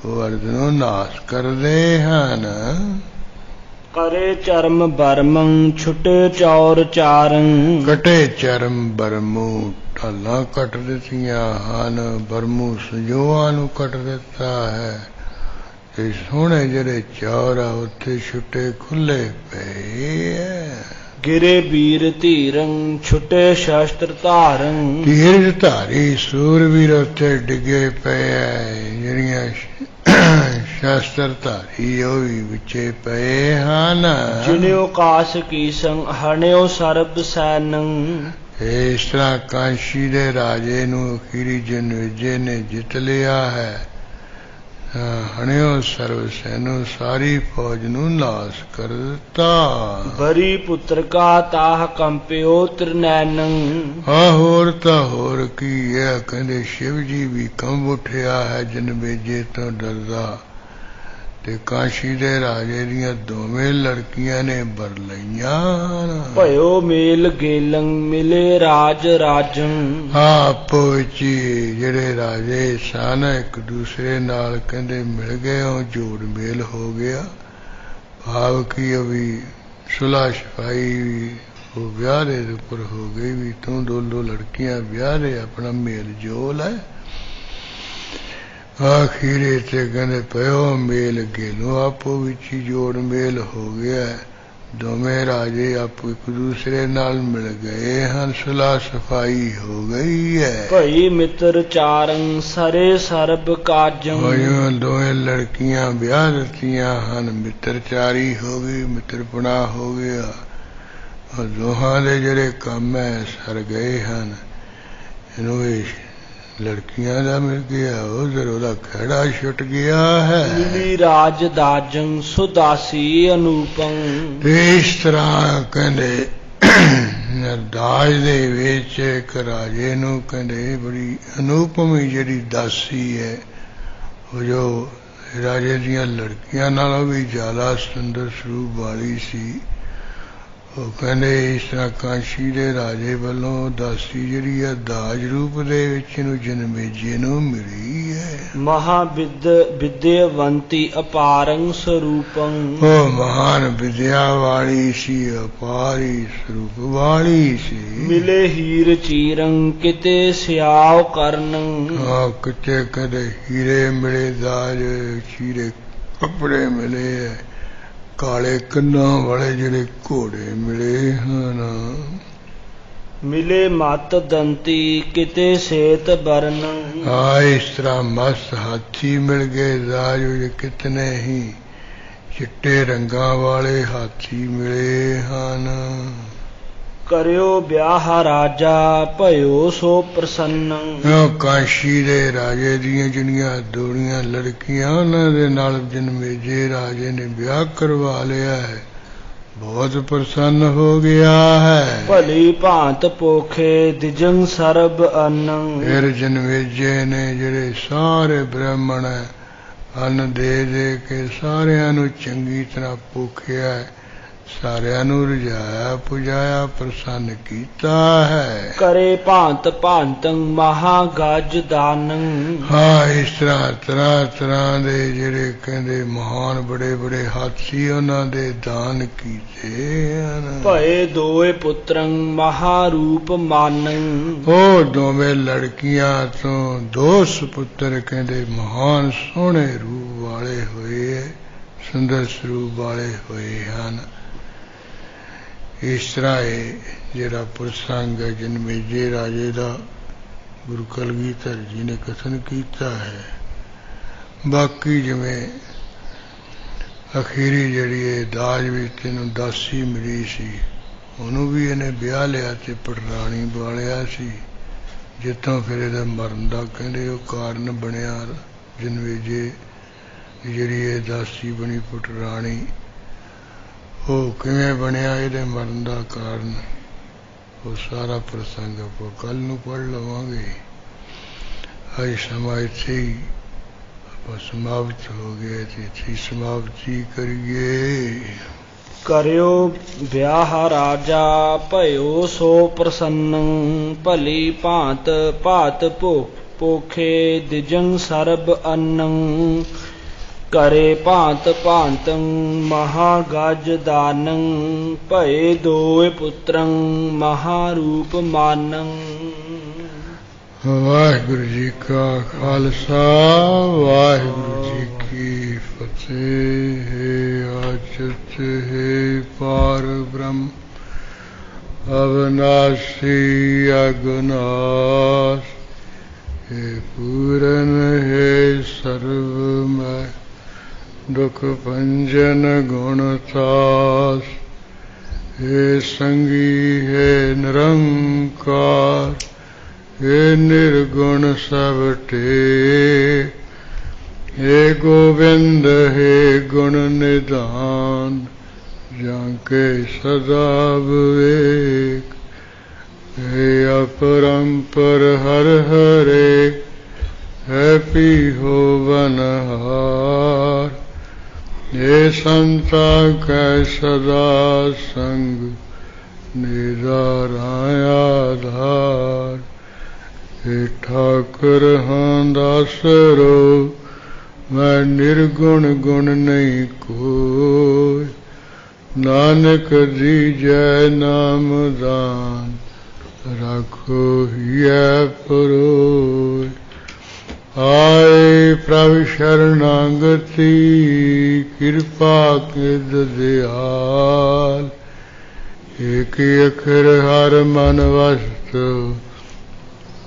ਉਹ ਅਰਦਨੋਂ ਨਾਸ ਕਰਦੇ ਹਨ। ਕਰੇ ਚਰਮ ਬਰਮੰ ਛੁਟੇ ਚੌਰ ਚਾਰੰ। ਕਟੇ ਚਰਮ ਬਰਮੂ ਢਾਲਾਂ ਕੱਟ ਦਿੱਤੀਆਂ ਹਨ, ਬਰਮੂ ਸੰਜੋਆਂ ਨੂੰ ਕੱਟ ਦਿੱਤਾ ਹੈ ਤੇ ਸੋਹਣੇ ਜਿਹੜੇ ਚੌਰ ਆ ਉੱਥੇ ਛੁੱਟੇ ਖੁੱਲੇ ਪਏ ਐ। ਗਿਰੇ ਵੀਰ ਧੀਰੰ ਛੁਟੇ ਸ਼ਸਤਰ ਧਾਰੰ। ਧੀਰਜ ਧਾਰੀ ਸੂਰਵੀਰ ਉੱਥੇ ਡਿੱਗੇ ਪਏ ਐ, ਜਿਹੜੀਆਂ ਸ਼ਸਤਰ ਧਾਰੀ ਉਹ ਵੀ ਵਿੱਚੇ ਪਏ ਹਨ। ਜਿਨਿਓ ਕਾਸ ਕੀਸੰ ਹਣਿਓ ਸਰਬ ਸੈਨੰ। ਇਸ ਤਰ੍ਹਾਂ ਕਾਂਸ਼ੀ ਦੇ ਰਾਜੇ ਨੂੰ ਅਖੀਰੀ ਜਨਵੇਜੇ ਨੇ ਜਿੱਤ ਲਿਆ ਹੈ। ਹਣਿਓ ਸਰਬ ਸੈਨੋ ਸਾਰੀ ਫੌਜ ਨੂੰ ਨਾਸ ਕਰ ਦਿੱਤਾ। ਬਰੀ ਪੁੱਤਰ ਕਾ ਤਾਹ ਕੰਪਿਓ ਤ੍ਰਿਨੈਨੰ। ਹਾਂ ਹੋਰ ਤਾਂ ਹੋਰ ਕੀ ਹੈ, ਕਹਿੰਦੇ ਸ਼ਿਵ ਜੀ ਵੀ ਕੰਬ ਉੱਠਿਆ ਹੈ ਜਨਵੇਜੇ ਤੋਂ ਡਰਦਾ, ਤੇ ਕਾਂਸ਼ੀ ਦੇ ਰਾਜੇ ਦੀਆਂ ਦੋਵੇਂ ਲੜਕੀਆਂ ਨੇ ਬਰ ਲਈਆਂ। ਭਇਓ ਮੇਲ ਗੇਲੰ ਮਿਲੇ ਰਾਜ ਰਾਜੰ। ਹਾਂ ਆਪੋ ਵਿੱਚ ਜਿਹੜੇ ਰਾਜੇ ਸਨ ਇੱਕ ਦੂਸਰੇ ਨਾਲ ਕਹਿੰਦੇ ਮਿਲ ਗਏ, ਉਹ ਜੋੜ ਮੇਲ ਹੋ ਗਿਆ। ਭਾਵ ਕੀ ਉਹ ਵੀ ਸੁਲ੍ਹਾ ਸ਼ਫਾਈ ਵੀ ਉਹ ਵਿਆਹ ਦੇ ਉੱਪਰ ਹੋ ਗਈ ਵੀ ਤੂੰ ਦੋ ਲੜਕੀਆਂ ਵਿਆਹ ਦੇ ਆਪਣਾ ਮੇਲ ਜੋਲ ਹੈ। ਆਖੀਰੇ ਤੇ ਕਹਿੰਦੇ ਪਿਓ ਮੇਲ ਗੇਲੋ ਆਪੋ ਵਿੱਚ ਹੀ ਜੋੜ ਮੇਲ ਹੋ ਗਿਆ। ਦੋਵੇਂ ਰਾਜੇ ਆਪੋ ਇੱਕ ਦੂਸਰੇ ਨਾਲ ਮਿਲ ਗਏ ਹਨ, ਸੁਲ੍ਹਾ ਸਫਾਈ ਹੋ ਗਈ ਹੈ। ਭਈ ਮਿੱਤਰ ਚਾਰੰ ਸਰੇ ਸਰਬ ਕਾਜੰ। ਦੋਵੇਂ ਲੜਕੀਆਂ ਵਿਆਹ ਦਿੱਤੀਆਂ ਹਨ, ਮਿੱਤਰਚਾਰੀ ਹੋ ਗਈ, ਮਿੱਤਰਪਣਾ ਹੋ ਗਿਆ। ਦੋਹਾਂ ਦੇ ਜਿਹੜੇ ਕੰਮ ਹੈ ਸਰ ਗਏ ਹਨ। ਇਹਨੂੰ ਇਹ ਲੜਕੀਆਂ ਦਾ ਮਿਲ ਗਿਆ, ਉਧਰ ਉਹਦਾ ਖਹਿੜਾ ਛੁੱਟ ਗਿਆ ਹੈ। ਮਿਲੀ ਰਾਜ ਦਾਜੰ ਸੁਦਾਸੀ ਅਨੂਪੰ। ਇਸ ਤਰ੍ਹਾਂ ਕਹਿੰਦੇ ਦਾਜ ਦੇ ਵਿੱਚ ਇੱਕ ਰਾਜੇ ਨੂੰ ਕਹਿੰਦੇ ਬੜੀ ਅਨੂਪਮੀ ਜਿਹੜੀ ਦਾਸੀ ਹੈ, ਉਹ ਜੋ ਰਾਜੇ ਦੀਆਂ ਲੜਕੀਆਂ ਨਾਲੋਂ ਵੀ ਜ਼ਿਆਦਾ ਸੁੰਦਰ ਸਰੂਪ ਵਾਲੀ ਸੀ। ਉਹ ਕਹਿੰਦੇ ਇਸ ਤਰ੍ਹਾਂ ਕਾਂਸ਼ੀ ਦੇ ਰਾਜੇ ਵੱਲੋਂ ਦਾਸੀ ਜਿਹੜੀ ਹੈ ਦਾਜ ਰੂਪ ਦੇ ਵਿੱਚ ਇਹਨੂੰ ਜਨਮੇਜੇ ਨੂੰ ਮਿਲੀ ਹੈ। ਵਿਦਿਆਵੰਤੀ ਅਪਾਰੰ ਸਰੂਪੰ। ਉਹ ਮਹਾਨ ਵਿਦਿਆ ਵਾਲੀ ਸੀ, ਅਪਾਰੀ ਸਰੂਪ ਵਾਲੀ ਸੀ। ਮਿਲੇ ਹੀਰ ਚੀਰੰ ਕਿਤੇ ਸਿਆਉ ਕਰਨੰ। ਕਿਤੇ ਕਦੇ ਹੀਰੇ ਮਿਲੇ, ਦਾਜ ਚੀਰੇ ਕੱਪੜੇ ਮਿਲੇ, ਕਾਲੇ ਕੰਨਾਂ ਵਾਲੇ ਜਿਹੜੇ ਘੋੜੇ ਮਿਲੇ ਹਨ। ਮਿਲੇ ਮਤ ਦੰਤੀ ਕਿਤੇ ਸੇਤ ਬਰਨ। ਇਸ ਤਰ੍ਹਾਂ ਮਸਤ ਹਾਥੀ ਮਿਲ ਗਏ, ਦਾਜ ਵਿੱਚ ਕਿਤਨੇ ਹੀ ਚਿੱਟੇ ਰੰਗਾਂ ਵਾਲੇ ਹਾਥੀ ਮਿਲੇ ਹਨ। ਕਰਿਓ ਵਿਆਹ ਰਾਜਾ ਭਇਓ ਸੋ ਪ੍ਰਸੰਨ। ਕਾਂਸ਼ੀ ਦੇ ਰਾਜੇ ਦੀਆਂ ਜਿਹੜੀਆਂ ਦੋੜੀਆਂ ਲੜਕੀਆਂ ਉਹਨਾਂ ਦੇ ਨਾਲ ਜਨਮੇਜੇ ਰਾਜੇ ਨੇ ਵਿਆਹ ਕਰਵਾ ਲਿਆ ਹੈ, ਬਹੁਤ ਪ੍ਰਸੰਨ ਹੋ ਗਿਆ ਹੈ। ਭਲੀ ਭਾਂਤ ਪੋਖੇ ਦਿਜੰ ਸਰਬ ਅੰਨ। ਫਿਰ ਜਨਮੇਜੇ ਨੇ ਜਿਹੜੇ ਸਾਰੇ ਬ੍ਰਾਹਮਣ ਅੰਨ ਦੇ ਦੇ ਕੇ ਸਾਰਿਆਂ ਨੂੰ ਚੰਗੀ ਤਰ੍ਹਾਂ ਪੋਖਿਆ, ਸਾਰਿਆਂ ਨੂੰ ਰਜਾਇਆ ਪੁਜਾਇਆ ਪ੍ਰਸੰਨ ਕੀਤਾ ਹੈ। ਕਰੇ ਭਾਂਤ ਭਾਂਤੰ ਮਹਾ ਗਜ ਦਾਨੰ। ਇਸ ਤਰ੍ਹਾਂ ਤਰ੍ਹਾਂ ਤਰ੍ਹਾਂ ਦੇ ਜਿਹੜੇ ਕਹਿੰਦੇ ਮਹਾਨ ਬੜੇ ਬੜੇ ਹਾਥੀ ਉਹਨਾਂ ਦੇ ਦਾਨ ਕੀਤੇ ਹਨ। ਭਏ ਦੋਏ ਪੁੱਤਰੰ ਮਹਾ ਰੂਪ ਮਾਨੰ। ਉਹ ਦੋਵੇਂ ਲੜਕੀਆਂ ਤੋਂ ਦੋ ਸੁਪੁੱਤਰ ਕਹਿੰਦੇ ਮਹਾਨ ਸੋਹਣੇ ਰੂਪ ਵਾਲੇ ਹੋਏ, ਸੁੰਦਰ ਸਰੂਪ ਵਾਲੇ ਹੋਏ ਹਨ। ਇਸ ਤਰ੍ਹਾਂ ਇਹ ਜਿਹੜਾ ਪ੍ਰਸੰਗ ਹੈ ਜਨਮੇਜੇ ਰਾਜੇ ਦਾ ਗੁਰੂ ਕਲਗੀਧਰ ਜੀ ਨੇ ਕਥਨ ਕੀਤਾ ਹੈ। ਬਾਕੀ ਜਿਵੇਂ ਅਖੀਰੀ ਜਿਹੜੀ ਇਹ ਦਾਜ ਵਿੱਚ ਇਹਨੂੰ ਦਾਸੀ ਮਿਲੀ ਸੀ, ਉਹਨੂੰ ਵੀ ਇਹਨੇ ਵਿਆਹ ਲਿਆ ਤੇ ਪਟਰਾਣੀ ਬਾਲਿਆ ਸੀ, ਜਿੱਥੋਂ ਫਿਰ ਇਹਦਾ ਮਰਨ ਦਾ ਕਹਿੰਦੇ ਉਹ ਕਾਰਨ ਬਣਿਆ। ਜਨਵੇਜੇ ਜਿਹੜੀ ਇਹ ਦਾਸੀ ਬਣੀ ਪਟਰਾਣੀ, ਉਹ ਕਿਵੇਂ ਬਣਿਆ ਇਹਦੇ ਮਰਨ ਦਾ ਕਾਰਨ, ਉਹ ਸਾਰਾ ਪ੍ਰਸੰਗ ਆਪਾਂ ਕੱਲ ਨੂੰ ਪੜ੍ਹ ਲਵਾਂਗੇ। ਅੱਜ ਸਮਾਂ ਇੱਥੇ ਹੀ ਆਪਾਂ ਸਮਾਪਤ ਹੋ ਗਏ ਤੇ ਇੱਥੇ ਸਮਾਪਤੀ ਕਰੀਏ। ਕਰਿਓ ਵਿਆਹ ਰਾਜਾ ਭਇਓ ਸੋ ਪ੍ਰਸੰਨ, ਭਲੀ ਭਾਂਤ ਭਾਤ ਪੋਖੇ ਦਿਜੰ ਸਰਬ ਅੰਨੰ, ਕਰੇ ਭਾਂਤ ਭਾਂਤੰ ਮਹਾਗਜ ਦਾਨੰ, ਭਏ ਦੋਇ ਪੁੱਤਰੰ ਮਹਾਰੂਪ ਮਾਨੰ। ਵਾਹਿਗੁਰੂ ਜੀ ਕਾ ਖਾਲਸਾ, ਵਾਹਿਗੁਰੂ ਜੀ ਕੀ ਫਤਿਹ। ਆਚਤ ਹੈ ਪਾਰ ਬ੍ਰਹਮ ਅਵਨਾਸ਼ੀ ਅਗਨਾਸ਼, ਹੈ ਪੂਰਨ ਹੈ ਸਰਵ ਮੈਂ ਦੁਖ ਭੰਜਨ ਗੁਣਤਾਸ, ਹੈ ਸੰਗੀ ਹੈ ਨਿਰੰਕਾਰ, हे निर्गुण सब टे, हे गोविंद हे गुण निधान, जाके सदा विवेक, हे अपरंपर हर हरे, है पीहो बनहार, हे संता कै सदा संग, निदाराया आधार, हे ठाकुर हाँ दासरो, मैं निर्गुण गुण नहीं कोय, नानक दीजै नाम दान, रखो हिय परोय। आए प्रभु शरणागति, कृपा किद दयाल, एक अखर हर मन वस्तु,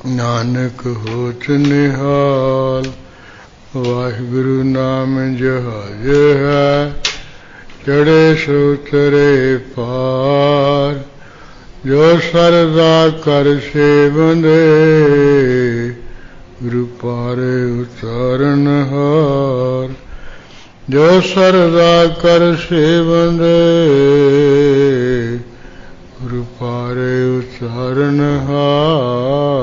नानक होत निहाल। वाहिगुरु नाम जहाज है, चढ़े सो तरे पार, जो सरदा कर सेवंदे, गुरु पारे उतारन हार, जो सरदा कर सेवंदे, गुरु पारे उतारन हार।